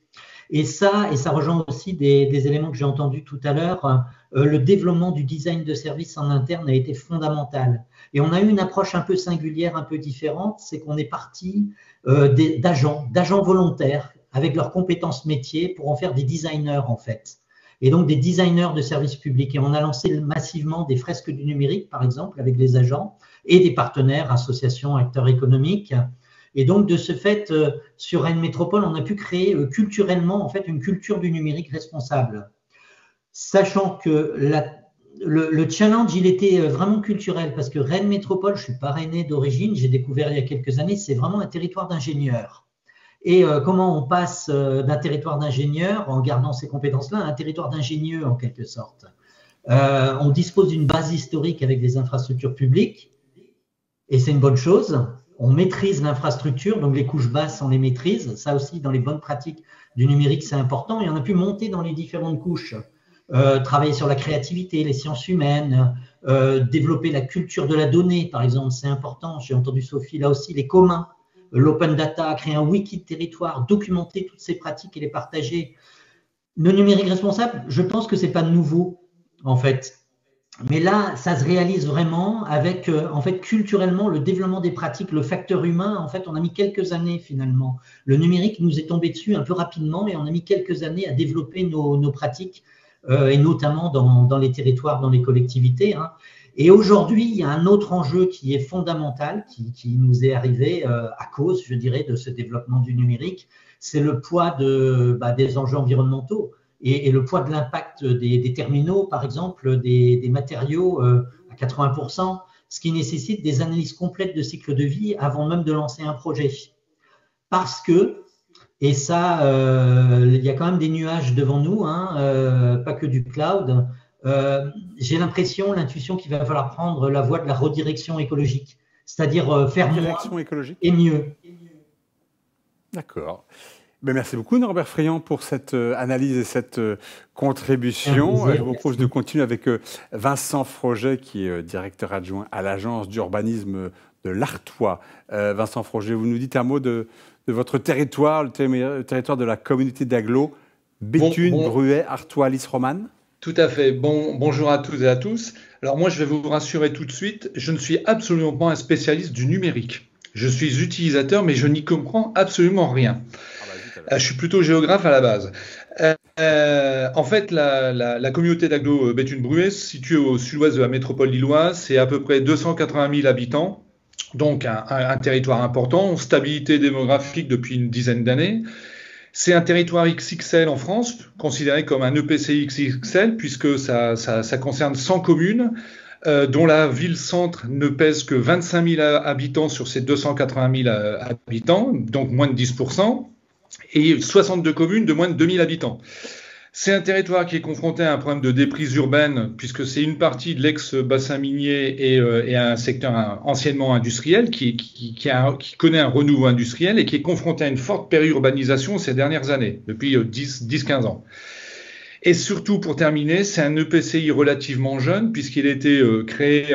Speaker 6: Et ça rejoint aussi des éléments que j'ai entendus tout à l'heure. Le développement du design de service en interne a été fondamental. Et on a eu une approche un peu singulière, un peu différente, c'est qu'on est parti d'agents volontaires avec leurs compétences métiers pour en faire des designers en fait. Et donc des designers de services publics. Et on a lancé massivement des fresques du numérique, par exemple, avec les agents et des partenaires, associations, acteurs économiques. Et donc, de ce fait, sur Rennes Métropole, on a pu créer culturellement, en fait, une culture du numérique responsable. Sachant que le challenge, il était vraiment culturel, parce que Rennes Métropole, je ne suis pas rennais d'origine, j'ai découvert il y a quelques années, c'est vraiment un territoire d'ingénieurs. Et comment on passe d'un territoire d'ingénieurs, en gardant ces compétences-là, à un territoire d'ingénieux, en quelque sorte. On dispose d'une base historique avec des infrastructures publiques, et c'est une bonne chose. On maîtrise l'infrastructure, donc les couches basses, on les maîtrise. Ça aussi, dans les bonnes pratiques du numérique, c'est important. Et on a pu monter dans les différentes couches, travailler sur la créativité, les sciences humaines, développer la culture de la donnée, par exemple, c'est important. J'ai entendu Sophie, là aussi, les communs, l'open data, créer un wiki de territoire, documenter toutes ces pratiques et les partager. Le numérique responsable, je pense que ce n'est pas nouveau, en fait. Mais là, ça se réalise vraiment avec, en fait, culturellement, le développement des pratiques, le facteur humain. En fait, on a mis quelques années finalement. Le numérique nous est tombé dessus un peu rapidement et on a mis quelques années à développer nos pratiques, et notamment dans les territoires, dans les collectivités. Et aujourd'hui, il y a un autre enjeu qui est fondamental, qui nous est arrivé à cause, je dirais, de ce développement du numérique. C'est le poids des enjeux environnementaux. Et le poids de l'impact des terminaux, par exemple, des matériaux à 80%, ce qui nécessite des analyses complètes de cycle de vie avant même de lancer un projet. Parce que, et ça, il y a quand même des nuages devant nous, pas que du cloud, j'ai l'intuition qu'il va falloir prendre la voie de la redirection écologique, c'est-à-dire faire moins
Speaker 1: écologique
Speaker 6: et mieux.
Speaker 1: D'accord. Merci beaucoup Norbert Friand pour cette analyse et cette contribution. Je vous propose de continuer avec Vincent Froget qui est directeur adjoint à l'agence d'urbanisme de l'Artois. Vincent Froget, vous nous dites un mot de votre territoire, le territoire de la communauté d'agglo, Béthune, Bruay, Artois, Lys Romane.
Speaker 7: Tout à fait. Bonjour à toutes et à tous. Alors moi, je vais vous rassurer tout de suite, je ne suis absolument pas un spécialiste du numérique. Je suis utilisateur, mais je n'y comprends absolument rien. Je suis plutôt géographe à la base. En fait, la communauté d'agglo Béthune-Bruay, située au sud-ouest de la métropole lilloise, c'est à peu près 280 000 habitants, donc un territoire important, en stabilité démographique depuis une dizaine d'années. C'est un territoire XXL en France, considéré comme un EPCI XXL, puisque ça concerne 100 communes, dont la ville-centre ne pèse que 25 000 habitants sur ses 280 000 habitants, donc moins de 10%, et 62 communes de moins de 2 000 habitants. C'est un territoire qui est confronté à un problème de déprise urbaine, puisque c'est une partie de l'ex-bassin minier et un secteur anciennement industriel qui connaît un renouveau industriel et qui est confronté à une forte périurbanisation ces dernières années, depuis 10-15 ans. Et surtout, pour terminer, c'est un EPCI relativement jeune, puisqu'il a été créé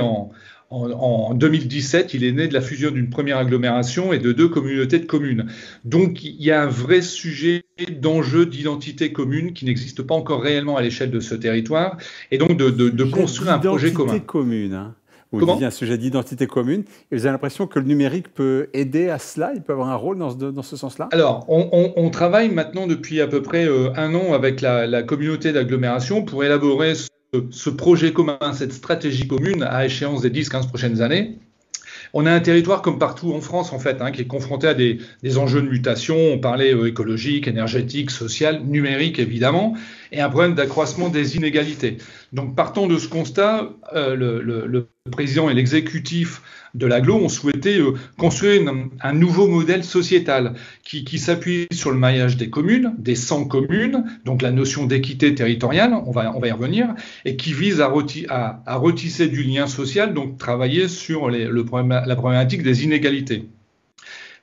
Speaker 7: en 2017, il est né de la fusion d'une première agglomération et de 2 communautés de communes. Donc, il y a un vrai sujet d'enjeu d'identité commune qui n'existe pas encore réellement à l'échelle de ce territoire, et donc de construire un projet commun.
Speaker 1: Identité commune, hein. Vous
Speaker 7: Comment ?
Speaker 1: disiez un sujet d'identité commune, et vous avez l'impression que le numérique peut aider à cela, il peut avoir un rôle dans ce sens-là ?
Speaker 7: Alors, on travaille maintenant depuis à peu près 1 an avec la communauté d'agglomération pour élaborer ce projet commun, cette stratégie commune à échéance des 10-15 prochaines années. On a un territoire comme partout en France, en fait, qui est confronté à des enjeux de mutation. On parlait écologique, énergétique, social, numérique, évidemment, et un problème d'accroissement des inégalités. Donc, partant de ce constat, le président et l'exécutif de l'agglo ont souhaité construire un nouveau modèle sociétal qui s'appuie sur le maillage des communes, des 100 communes, donc la notion d'équité territoriale, on va y revenir, et qui vise à retisser du lien social, donc travailler sur la problématique des inégalités.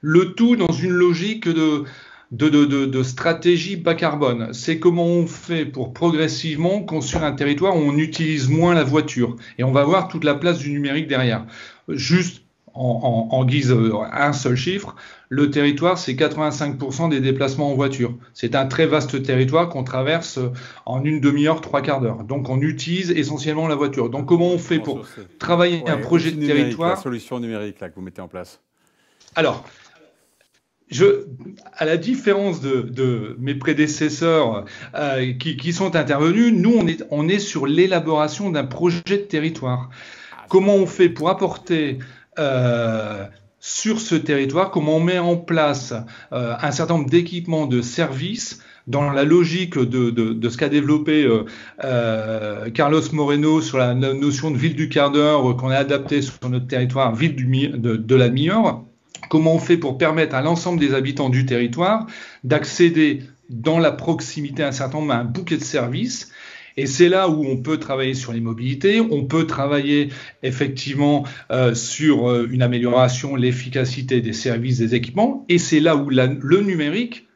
Speaker 7: Le tout dans une logique de stratégie bas carbone. C'est comment on fait pour progressivement construire un territoire où on utilise moins la voiture. Et on va voir toute la place du numérique derrière. Juste en guise un seul chiffre, le territoire, c'est 85% des déplacements en voiture. C'est un très vaste territoire qu'on traverse en une demi-heure, 3/4 d'heure. Donc on utilise essentiellement la voiture. Donc comment on fait pour travailler un projet de territoire ?
Speaker 1: La solution numérique là, que vous mettez en place.
Speaker 7: Alors, à la différence de mes prédécesseurs qui sont intervenus, nous, on est sur l'élaboration d'un projet de territoire. Comment on fait pour apporter sur ce territoire, comment on met en place un certain nombre d'équipements, de services dans la logique de ce qu'a développé Carlos Moreno sur la notion de ville du quart d'heure qu'on a adapté sur notre territoire, ville de la demi-heure. Comment on fait pour permettre à l'ensemble des habitants du territoire d'accéder dans la proximité à un certain nombre à un bouquet de services. Et c'est là où on peut travailler sur les mobilités, on peut travailler effectivement sur une amélioration, l'efficacité des services, des équipements, et c'est là où le numérique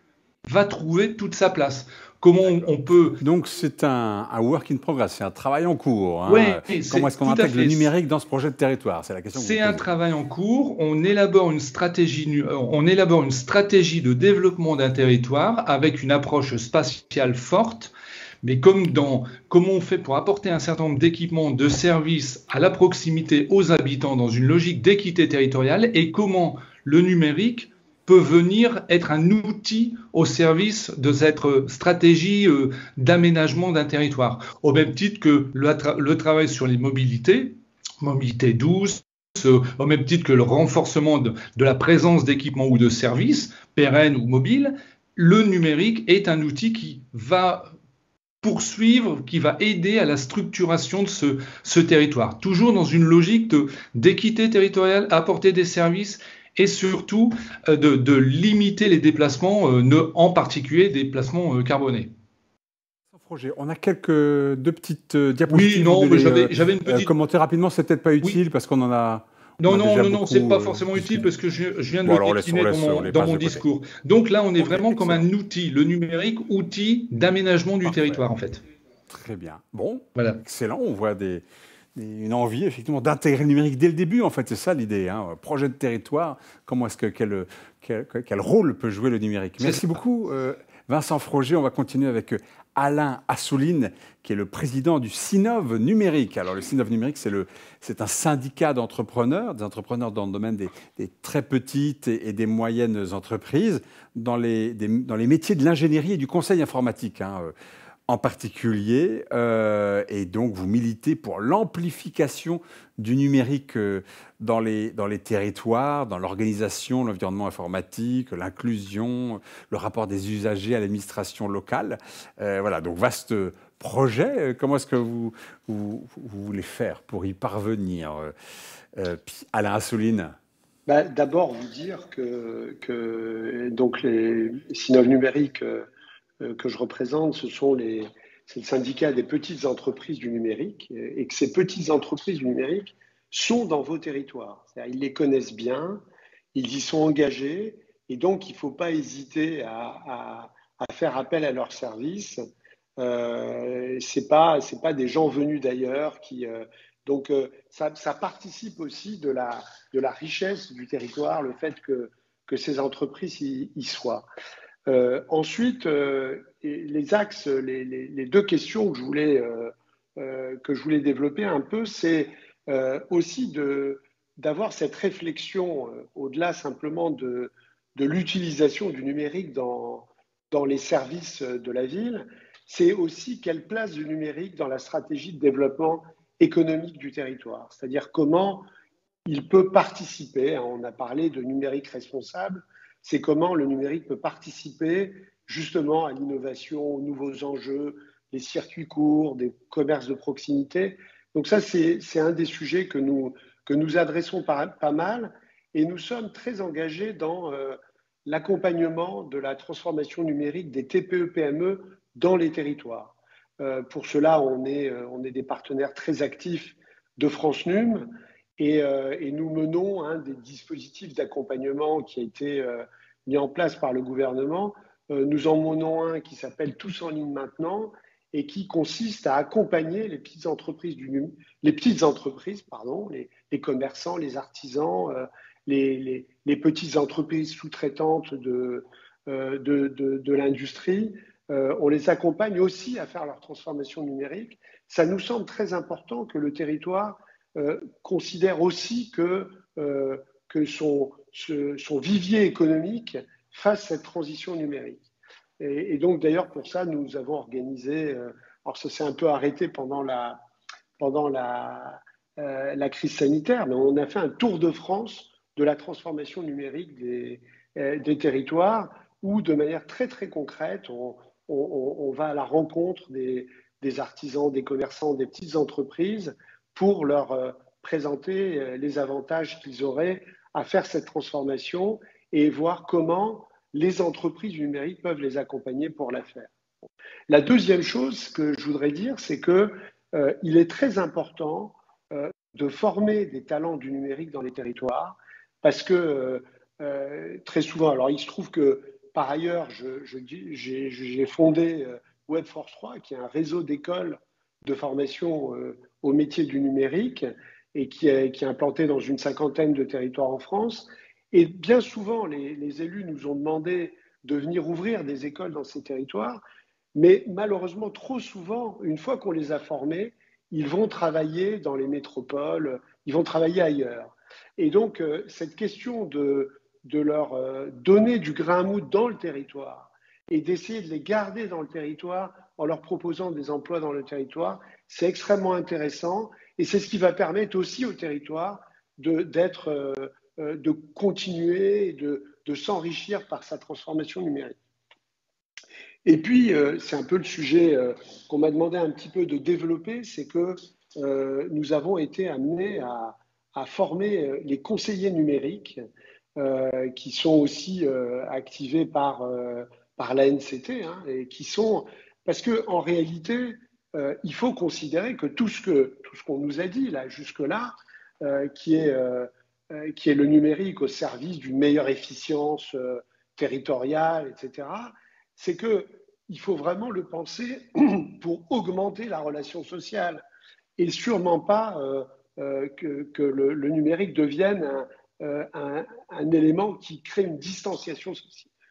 Speaker 7: va trouver toute sa place. Comment on peut...
Speaker 1: Donc c'est un work in progress, c'est un travail en cours. Hein.
Speaker 7: Oui,
Speaker 1: comment est-ce qu'on intègre le numérique dans ce projet de territoire? C'est la question.
Speaker 7: C'est un travail en cours. On élabore une stratégie de développement d'un territoire avec une approche spatiale forte. Mais comment on fait pour apporter un certain nombre d'équipements, de services à la proximité aux habitants dans une logique d'équité territoriale, et comment le numérique peut venir être un outil au service de cette stratégie d'aménagement d'un territoire. Au même titre que le travail sur les mobilités douces, au même titre que le renforcement de la présence d'équipements ou de services, pérennes ou mobiles, le numérique est un outil qui va poursuivre, qui va aider à la structuration de ce territoire. Toujours dans une logique d'équité territoriale, apporter des services et surtout de limiter les déplacements, en particulier des déplacements carbonés.
Speaker 1: On a deux petites diapositives.
Speaker 7: Oui, non, mais j'avais une petite...
Speaker 1: Commenter rapidement, c'est peut-être pas utile parce qu'on en a...
Speaker 7: Non, c'est pas forcément utile parce que je viens de le décliner dans mon discours. Donc là, on est vraiment comme un outil, le numérique, outil d'aménagement du territoire en fait.
Speaker 1: Très bien. Bon,
Speaker 7: voilà.
Speaker 1: Excellent. On voit une envie effectivement d'intégrer le numérique dès le début. En fait, c'est ça l'idée. Hein. Projet de territoire. Comment est-ce quel rôle peut jouer le numérique? Merci beaucoup, Vincent Froger. On va continuer avec Alain Assouline, qui est le président du Sinov Numérique. Alors, le Sinov Numérique, c'est un syndicat d'entrepreneurs, des entrepreneurs dans le domaine des très petites et des moyennes entreprises, dans les métiers de l'ingénierie et du conseil informatique. Hein. en particulier, et donc vous militez pour l'amplification du numérique dans les territoires, dans l'organisation, l'environnement informatique, l'inclusion, le rapport des usagers à l'administration locale. Voilà, donc vaste projet. Comment est-ce que vous voulez faire pour y parvenir, Alain Assouline?
Speaker 8: D'abord, vous dire que donc les Synov numériques que je représente, c'est le syndicat des petites entreprises du numérique, et que ces petites entreprises du numérique sont dans vos territoires. C'est-à-dire, ils les connaissent bien, ils y sont engagés, et donc il ne faut pas hésiter à faire appel à leurs services. C'est pas des gens venus d'ailleurs donc ça participe aussi de la richesse du territoire, le fait que ces entreprises y soient. Ensuite, les axes, les deux questions que je voulais développer un peu, c'est aussi d'avoir cette réflexion au-delà simplement de l'utilisation du numérique dans les services de la ville. C'est aussi quelle place du numérique dans la stratégie de développement économique du territoire, c'est-à-dire comment il peut participer. On a parlé de numérique responsable. C'est comment le numérique peut participer justement à l'innovation, aux nouveaux enjeux, les circuits courts, des commerces de proximité. Donc ça, c'est un des sujets que nous adressons pas mal, et nous sommes très engagés dans l'accompagnement de la transformation numérique des TPE-PME dans les territoires. Pour cela, on est des partenaires très actifs de France Num, et nous menons un des dispositifs d'accompagnement qui a été mis en place par le gouvernement. Nous en menons un qui s'appelle Tous en ligne maintenant, et qui consiste à accompagner les petites entreprises, les commerçants, les artisans, les petites entreprises sous-traitantes de l'industrie. On les accompagne aussi à faire leur transformation numérique. Ça nous semble très important que le territoire considère aussi que son vivier économique fasse cette transition numérique. Et donc d'ailleurs pour ça nous avons organisé, alors ça s'est un peu arrêté pendant la crise sanitaire, mais on a fait un tour de France de la transformation numérique des territoires, où de manière très très concrète on va à la rencontre des artisans, des commerçants, des petites entreprises pour leur présenter les avantages qu'ils auraient à faire cette transformation et voir comment les entreprises du numérique peuvent les accompagner pour la faire. La deuxième chose que je voudrais dire, c'est qu'il est très important de former des talents du numérique dans les territoires, parce que très souvent, alors il se trouve que par ailleurs, j'ai fondé Webforce 3, qui est un réseau d'écoles de formation au métier du numérique, et qui est implanté dans une 50aine de territoires en France. Et bien souvent, les élus nous ont demandé de venir ouvrir des écoles dans ces territoires, mais malheureusement, trop souvent, une fois qu'on les a formés, ils vont travailler dans les métropoles, ils vont travailler ailleurs. Et donc, cette question de leur donner du grain à moudre dans le territoire et d'essayer de les garder dans le territoire en leur proposant des emplois dans le territoire, c'est extrêmement intéressant, et c'est ce qui va permettre aussi au territoire de continuer, de s'enrichir par sa transformation numérique. Et puis, c'est un peu le sujet qu'on m'a demandé un petit peu de développer, c'est que nous avons été amenés à former les conseillers numériques qui sont aussi activés par l'ANCT, hein, et qui sont... Parce qu'en réalité, il faut considérer que tout ce qu'on nous a dit là, jusque-là, qui est le numérique au service d'une meilleure efficience territoriale, etc., c'est qu'il faut vraiment le penser pour augmenter la relation sociale, et sûrement pas que le numérique devienne un élément qui crée une distanciation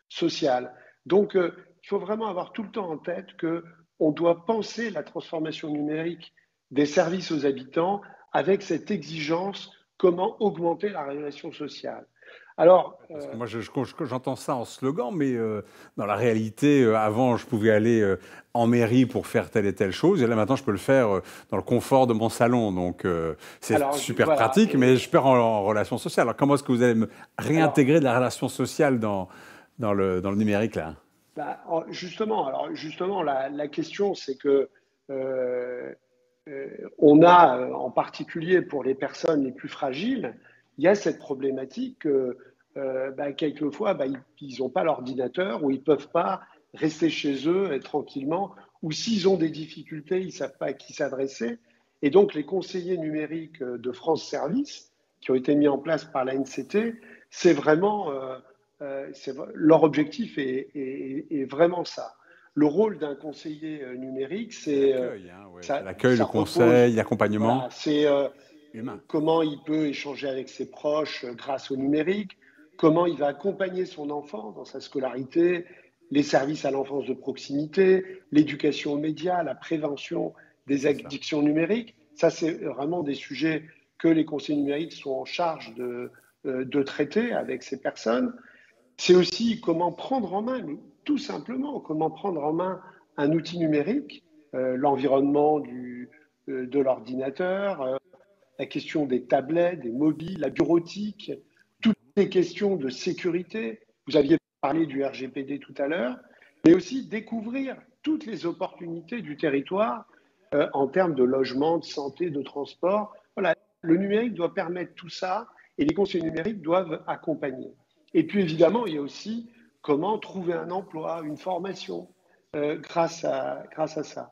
Speaker 8: sociale. Donc, il faut vraiment avoir tout le temps en tête qu'on doit penser la transformation numérique des services aux habitants avec cette exigence: comment augmenter la relation sociale. Alors,
Speaker 1: Parce que moi, j'entends ça en slogan, mais dans la réalité, avant, je pouvais aller en mairie pour faire telle et telle chose, et là, maintenant, je peux le faire dans le confort de mon salon. Donc, c'est super
Speaker 8: voilà,
Speaker 1: pratique, mais je perds en relation sociale. Alors, comment est-ce que vous allez me réintégrer de la relation sociale dans le numérique, là?
Speaker 8: Justement, la question, c'est que on a, en particulier pour les personnes les plus fragiles, il y a cette problématique que quelquefois, ils n'ont pas l'ordinateur ou ils ne peuvent pas rester chez eux tranquillement, ou s'ils ont des difficultés, ils ne savent pas à qui s'adresser. Et donc, les conseillers numériques de France Service, qui ont été mis en place par l'ANCT, c'est vraiment, leur objectif est vraiment ça. Le rôle d'un conseiller numérique, c'est
Speaker 1: l'accueil, le conseil, l'accompagnement.
Speaker 8: Voilà, c'est comment il peut échanger avec ses proches grâce au numérique, comment il va accompagner son enfant dans sa scolarité, les services à l'enfance de proximité, l'éducation aux médias, la prévention des addictions numériques. Ça, c'est vraiment des sujets que les conseillers numériques sont en charge de traiter avec ces personnes. C'est aussi comment prendre en main, tout simplement, comment prendre en main un outil numérique, l'environnement de l'ordinateur, la question des tablettes, des mobiles, la bureautique, toutes les questions de sécurité. Vous aviez parlé du RGPD tout à l'heure, mais aussi découvrir toutes les opportunités du territoire en termes de logement, de santé, de transport. Voilà, le numérique doit permettre tout ça et les conseillers numériques doivent accompagner. Et puis évidemment, il y a aussi comment trouver un emploi, une formation grâce à ça.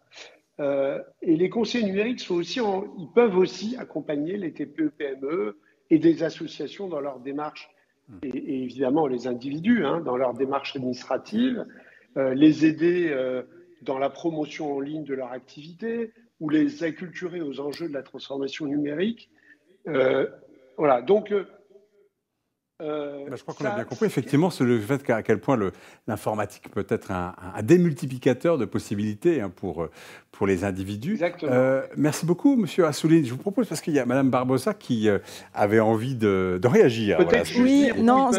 Speaker 8: Et les conseillers numériques ils peuvent aussi accompagner les TPE-PME et des associations dans leur démarche, et évidemment les individus dans leur démarche administrative, les aider dans la promotion en ligne de leur activité ou les acculturer aux enjeux de la transformation numérique. Voilà, donc
Speaker 1: je crois qu'on a bien compris. Effectivement, c'est le fait qu'à quel point l'informatique peut être un démultiplicateur de possibilités pour les individus.
Speaker 8: Exactement.
Speaker 1: Merci beaucoup, Monsieur Assouline. Je vous propose, parce qu'il y a Madame Barbosa qui avait envie de réagir.
Speaker 8: Peut-être
Speaker 4: oui, non.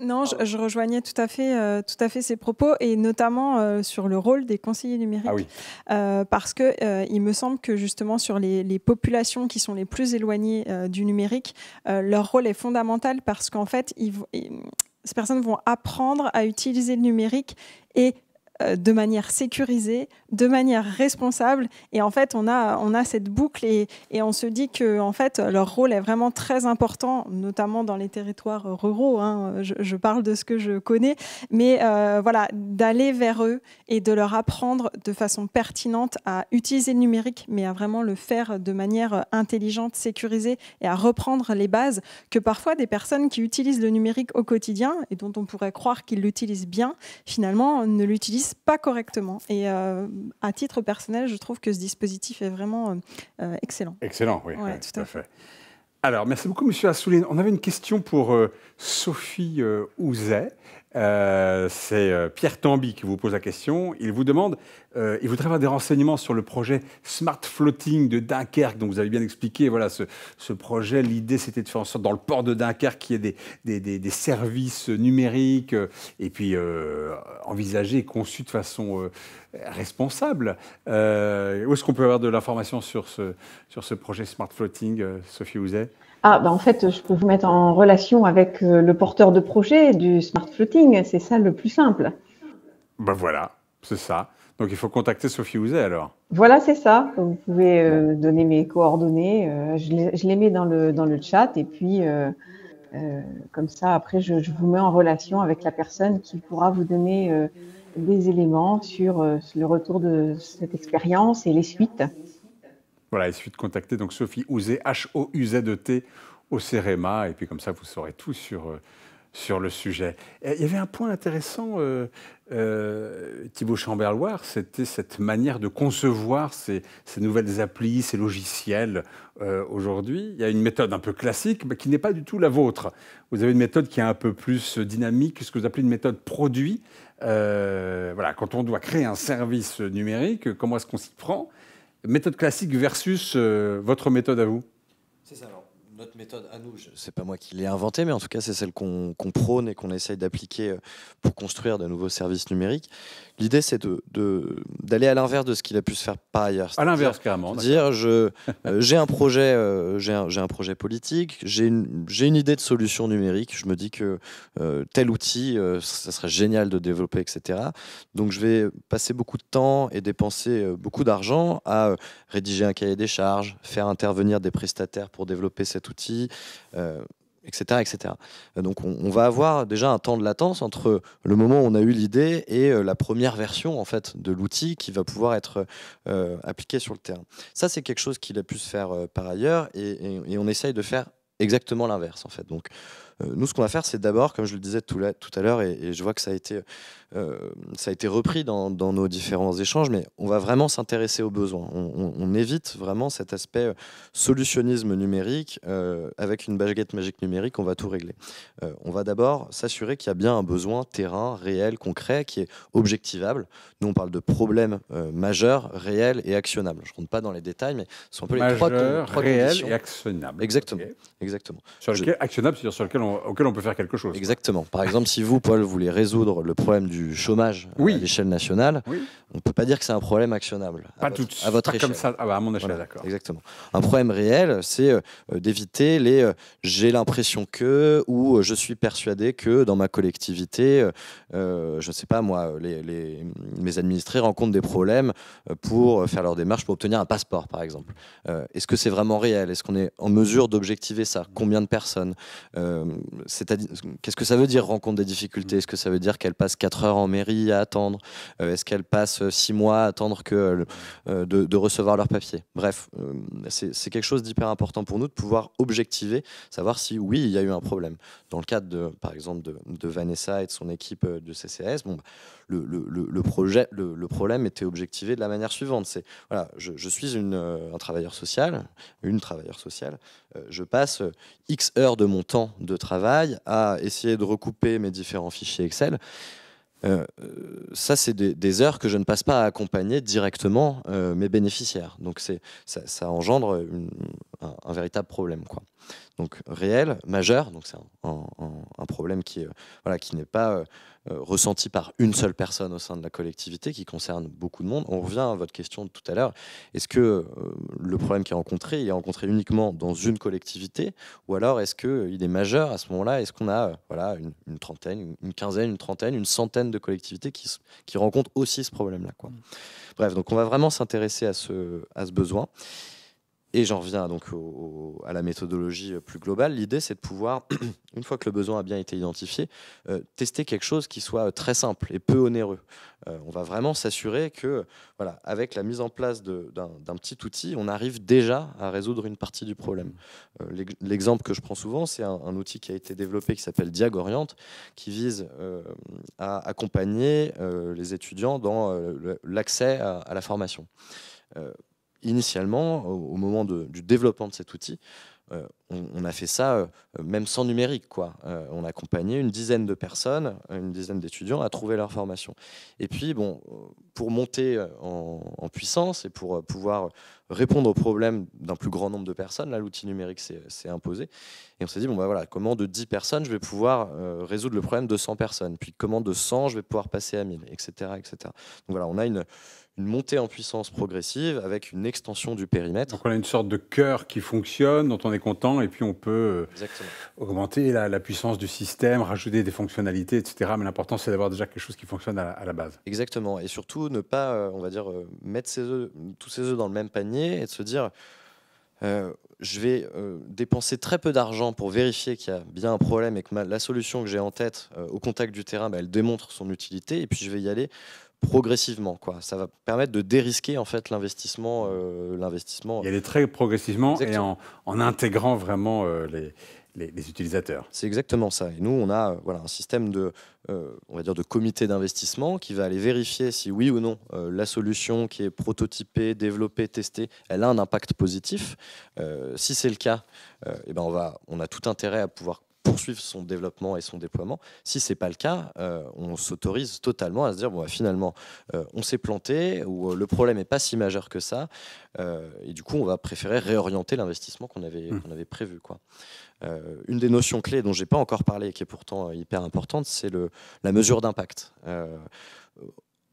Speaker 1: Non,
Speaker 4: je rejoignais tout à fait ces propos, et notamment sur le rôle des conseillers numériques.
Speaker 1: Ah oui.
Speaker 4: Parce que il me semble que justement sur les populations qui sont les plus éloignées du numérique, leur rôle est fondamental, parce qu'en fait, ces personnes vont apprendre à utiliser le numérique et de manière sécurisée, de manière responsable. Et en fait, on a cette boucle, et on se dit que en fait, leur rôle est vraiment très important, notamment dans les territoires ruraux. Je parle de ce que je connais, mais voilà, d'aller vers eux et de leur apprendre de façon pertinente à utiliser le numérique, mais à vraiment le faire de manière intelligente, sécurisée, et à reprendre les bases que parfois des personnes qui utilisent le numérique au quotidien et dont on pourrait croire qu'ils l'utilisent bien, finalement ne l'utilisent pas correctement. Et à titre personnel, je trouve que ce dispositif est vraiment excellent.
Speaker 1: Excellent, oui,
Speaker 4: ouais, tout à fait.
Speaker 1: Alors, merci beaucoup, Monsieur Assouline. On avait une question pour Sophie Houzet. C'est Pierre Tamby qui vous pose la question. Il vous demande, il voudrait avoir des renseignements sur le projet Smart Floating de Dunkerque, dont vous avez bien expliqué. Voilà, ce projet, l'idée, c'était de faire en sorte, dans le port de Dunkerque, qu'il y ait des services numériques, et puis envisagés et conçus de façon responsable. Où est-ce qu'on peut avoir de l'information sur ce projet Smart Floating, Sophie Houzet?
Speaker 3: En fait, je peux vous mettre en relation avec le porteur de projet du Smart Floating. C'est ça le plus simple.
Speaker 1: Voilà, c'est ça. Donc, il faut contacter Sophie Houzet, alors.
Speaker 3: Voilà, c'est ça. Vous pouvez donner mes coordonnées. Je les mets dans le chat. Et puis, comme ça, après, je vous mets en relation avec la personne qui pourra vous donner des éléments sur le retour de cette expérience et les suites.
Speaker 1: Voilà, il suffit de contacter donc Sophie Houzet, H-O-U-Z-E-T, au CEREMA, et puis comme ça, vous saurez tout sur le sujet. Et il y avait un point intéressant, Thibaut Chamberloir, c'était cette manière de concevoir ces nouvelles applis, ces logiciels aujourd'hui. Il y a une méthode un peu classique, mais qui n'est pas du tout la vôtre. Vous avez une méthode qui est un peu plus dynamique, ce que vous appelez une méthode produit. Voilà, quand on doit créer un service numérique, comment est-ce qu'on s'y prend ? Méthode classique versus votre méthode à vous.
Speaker 2: C'est ça. Alors, notre méthode à nous, c'est pas moi qui l'ai inventée, mais en tout cas c'est celle qu'on prône et qu'on essaye d'appliquer pour construire de nouveaux services numériques. L'idée c'est d'aller à l'inverse de ce qu'il a pu se faire par ailleurs.
Speaker 1: À l'inverse carrément.
Speaker 2: Dire j'ai un projet, j'ai un projet politique, j'ai une idée de solution numérique. Je me dis que tel outil, ça serait génial de développer, etc. Donc je vais passer beaucoup de temps et dépenser beaucoup d'argent à rédiger un cahier des charges, faire intervenir des prestataires pour développer cet outil, etc., etc. Donc on va avoir déjà un temps de latence entre le moment où on a eu l'idée et la première version en fait de l'outil qui va pouvoir être appliqué sur le terrain. Ça c'est quelque chose qu'il a pu se faire par ailleurs et on essaye de faire exactement l'inverse en fait. Donc nous ce qu'on va faire c'est d'abord, comme je le disais tout à l'heure et je vois que ça a été repris dans nos différents échanges, mais on va vraiment s'intéresser aux besoins. On évite vraiment cet aspect solutionnisme numérique. Avec une baguette magique numérique, on va tout régler. On va d'abord s'assurer qu'il y a bien un besoin terrain, réel, concret, qui est objectivable. Nous, on parle de problèmes majeurs, réels et actionnables. Je ne rentre pas dans les détails, mais ce sont un peu les trois
Speaker 1: réels
Speaker 2: conditions.
Speaker 1: Et actionnables.
Speaker 2: Exactement.
Speaker 1: Okay.
Speaker 2: Exactement.
Speaker 1: Actionnable, c'est-à-dire auquel on peut faire quelque chose.
Speaker 2: Exactement. Par exemple, si vous, Paul, voulez résoudre le problème du chômage à l'échelle nationale, on ne peut pas dire que c'est un problème actionnable à votre échelle.
Speaker 1: Comme ça, à mon échelle, voilà, d'accord.
Speaker 2: Exactement. Un problème réel, c'est d'éviter les j'ai l'impression que ou je suis persuadé que dans ma collectivité, je ne sais pas moi, mes administrés rencontrent des problèmes pour faire leur démarche pour obtenir un passeport, par exemple. Est-ce que c'est vraiment réel? Est-ce qu'on est en mesure d'objectiver ça? Combien de personnes? Qu'est-ce que ça veut dire rencontre des difficultés? Est-ce que ça veut dire qu'elle passe 4 heures en mairie à attendre? Est-ce qu'elle passe 6 mois à attendre de recevoir leur papier? Bref, c'est quelque chose d'hyper important pour nous de pouvoir objectiver, savoir si oui, il y a eu un problème. Dans le cadre, par exemple, de Vanessa et de son équipe de CCAS, le problème était objectivé de la manière suivante. C'est, voilà, je suis un travailleur social, je passe X heures de mon temps de travail à essayer de recouper mes différents fichiers Excel. Ça, c'est des heures que je ne passe pas à accompagner directement mes bénéficiaires. Donc ça engendre un véritable problème, quoi. Donc réel, majeur, donc c'est un problème qui n'est pas ressenti par une seule personne au sein de la collectivité, qui concerne beaucoup de monde. On revient à votre question de tout à l'heure. Est-ce que le problème qui est rencontré, il est rencontré uniquement dans une collectivité, ou alors est-ce qu'il est majeur à ce moment-là? Est-ce qu'on a une trentaine, une quinzaine, une trentaine, une centaine de collectivités qui rencontrent aussi ce problème-là, quoi. Bref, donc on va vraiment s'intéresser à ce besoin. Et j'en reviens donc à la méthodologie plus globale. L'idée, c'est de pouvoir, une fois que le besoin a bien été identifié, tester quelque chose qui soit très simple et peu onéreux. On va vraiment s'assurer que, voilà, avec la mise en place d'un petit outil, on arrive déjà à résoudre une partie du problème. L'exemple que je prends souvent, c'est un outil qui a été développé qui s'appelle Diagoriente, qui vise à accompagner les étudiants dans l'accès à la formation. Initialement, au moment du développement de cet outil, on a fait ça même sans numérique, quoi. On a accompagné une dizaine de personnes, une dizaine d'étudiants à trouver leur formation. Et puis, pour monter en puissance et pour pouvoir répondre aux problèmes d'un plus grand nombre de personnes, là, l'outil numérique s'est imposé. Et on s'est dit, voilà, comment de 10 personnes, je vais pouvoir résoudre le problème de 100 personnes. Puis comment de 100, je vais pouvoir passer à 1000, etc., etc. Donc voilà, on a une montée en puissance progressive avec une extension du périmètre.
Speaker 1: Donc on a une sorte de cœur qui fonctionne, dont on est content, et puis on peut augmenter la puissance du système, rajouter des fonctionnalités, etc. Mais l'important, c'est d'avoir déjà quelque chose qui fonctionne à la base.
Speaker 2: Exactement. Et surtout, ne pas, mettre tous ses œufs dans le même panier et de se dire... je vais dépenser très peu d'argent pour vérifier qu'il y a bien un problème et que la solution que j'ai en tête au contact du terrain, elle démontre son utilité, et puis je vais y aller progressivement, quoi. Ça va permettre de dérisquer en fait l'investissement.
Speaker 1: Y aller très progressivement.
Speaker 2: Exactement.
Speaker 1: Et en intégrant vraiment les utilisateurs.
Speaker 2: C'est exactement ça. Et nous, on a un système de comité d'investissement qui va aller vérifier si oui ou non la solution qui est prototypée, développée, testée, elle a un impact positif. Si c'est le cas, on a tout intérêt à pouvoir poursuivre son développement et son déploiement. Si ce n'est pas le cas, on s'autorise totalement à se dire bon, finalement, on s'est planté, ou le problème n'est pas si majeur que ça, et du coup, on va préférer réorienter l'investissement qu'on avait prévu, quoi. Une des notions clés dont je n'ai pas encore parlé et qui est pourtant hyper importante, c'est la mesure d'impact.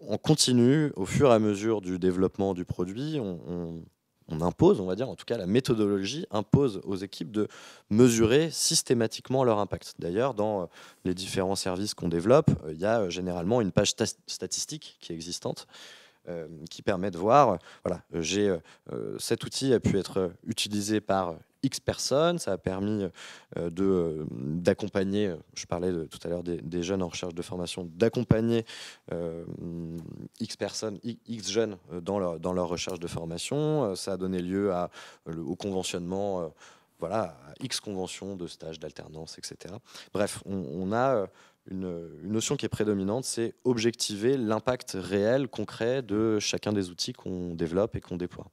Speaker 2: On continue, au fur et à mesure du développement du produit, on impose, on va dire, en tout cas la méthodologie impose aux équipes de mesurer systématiquement leur impact. D'ailleurs, dans les différents services qu'on développe, il y a généralement une page statistique qui est existante, qui permet de voir, voilà, cet outil a pu être utilisé par X personnes, ça a permis d'accompagner, je parlais tout à l'heure des jeunes en recherche de formation, d'accompagner X personnes, X jeunes dans leur recherche de formation, ça a donné lieu au conventionnement, voilà, à X conventions de stage, d'alternance, etc. Bref, on a une notion qui est prédominante, c'est objectiver l'impact réel, concret de chacun des outils qu'on développe et qu'on déploie.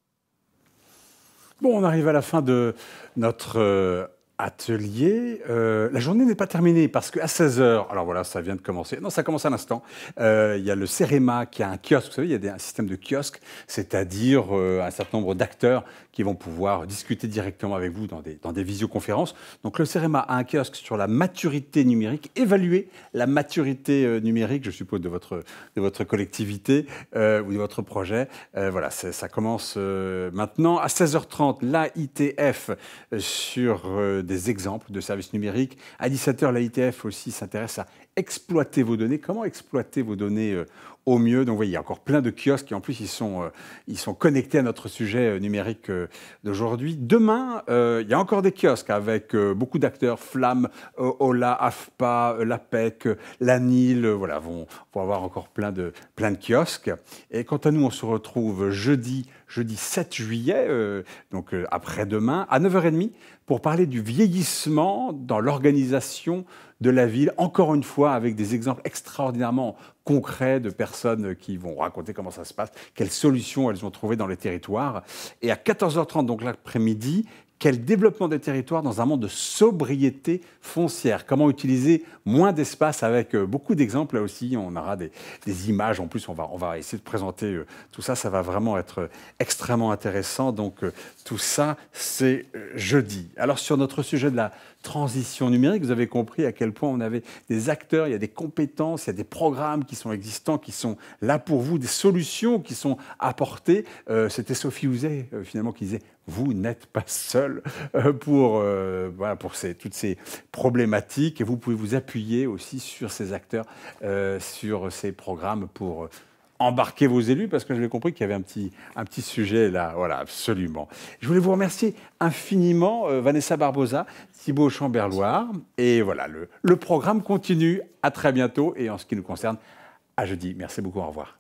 Speaker 1: Bon, on arrive à la fin de notre atelier. La journée n'est pas terminée parce qu'à 16h, alors voilà, ça vient de commencer. Non, ça commence à l'instant. Il y a le CEREMA qui a un kiosque. Vous savez, il y a un système de kiosque, c'est-à-dire un certain nombre d'acteurs qui vont pouvoir discuter directement avec vous dans des visioconférences. Donc le CEREMA a un kiosque sur la maturité numérique, évaluer la maturité numérique, je suppose, de votre collectivité ou de votre projet. Voilà, ça commence maintenant. À 16h30, l'AITF sur des exemples de services numériques. À 17h, l'AITF aussi s'intéresse à exploiter vos données. Comment exploiter vos données au mieux? Donc, vous voyez, il y a encore plein de kiosques et en plus, ils sont connectés à notre sujet numérique d'aujourd'hui. Demain, il y a encore des kiosques avec beaucoup d'acteurs, Flamme, Ola, AFPA, l'APEC, l'ANIL, voilà, vont avoir encore plein de kiosques. Et quant à nous, on se retrouve jeudi 7 juillet, donc après-demain, à 9h30, pour parler du vieillissement dans l'organisation de la ville, encore une fois avec des exemples extraordinairement concrets de personnes qui vont raconter comment ça se passe, quelles solutions elles ont trouvées dans les territoires. Et à 14h30, donc l'après-midi, quel développement des territoires dans un monde de sobriété foncière? Comment utiliser moins d'espace avec beaucoup d'exemples? Là aussi, on aura des images. En plus, on va essayer de présenter tout ça. Ça va vraiment être extrêmement intéressant. Donc, tout ça, c'est jeudi. Alors, sur notre sujet de la transition numérique, vous avez compris à quel point on avait des acteurs, il y a des compétences, il y a des programmes qui sont existants, qui sont là pour vous, des solutions qui sont apportées. C'était Sophie Houzet, finalement, qui disait « Vous n'êtes pas seul pour toutes ces problématiques et vous pouvez vous appuyer aussi sur ces acteurs, sur ces programmes pour embarquer vos élus, parce que je l'ai compris qu'il y avait un petit sujet là, voilà, absolument. Je voulais vous remercier infiniment, Vanessa Barbosa, Thibaut Chamberloir, et voilà, le programme continue. À très bientôt, et en ce qui nous concerne, à jeudi. Merci beaucoup, au revoir.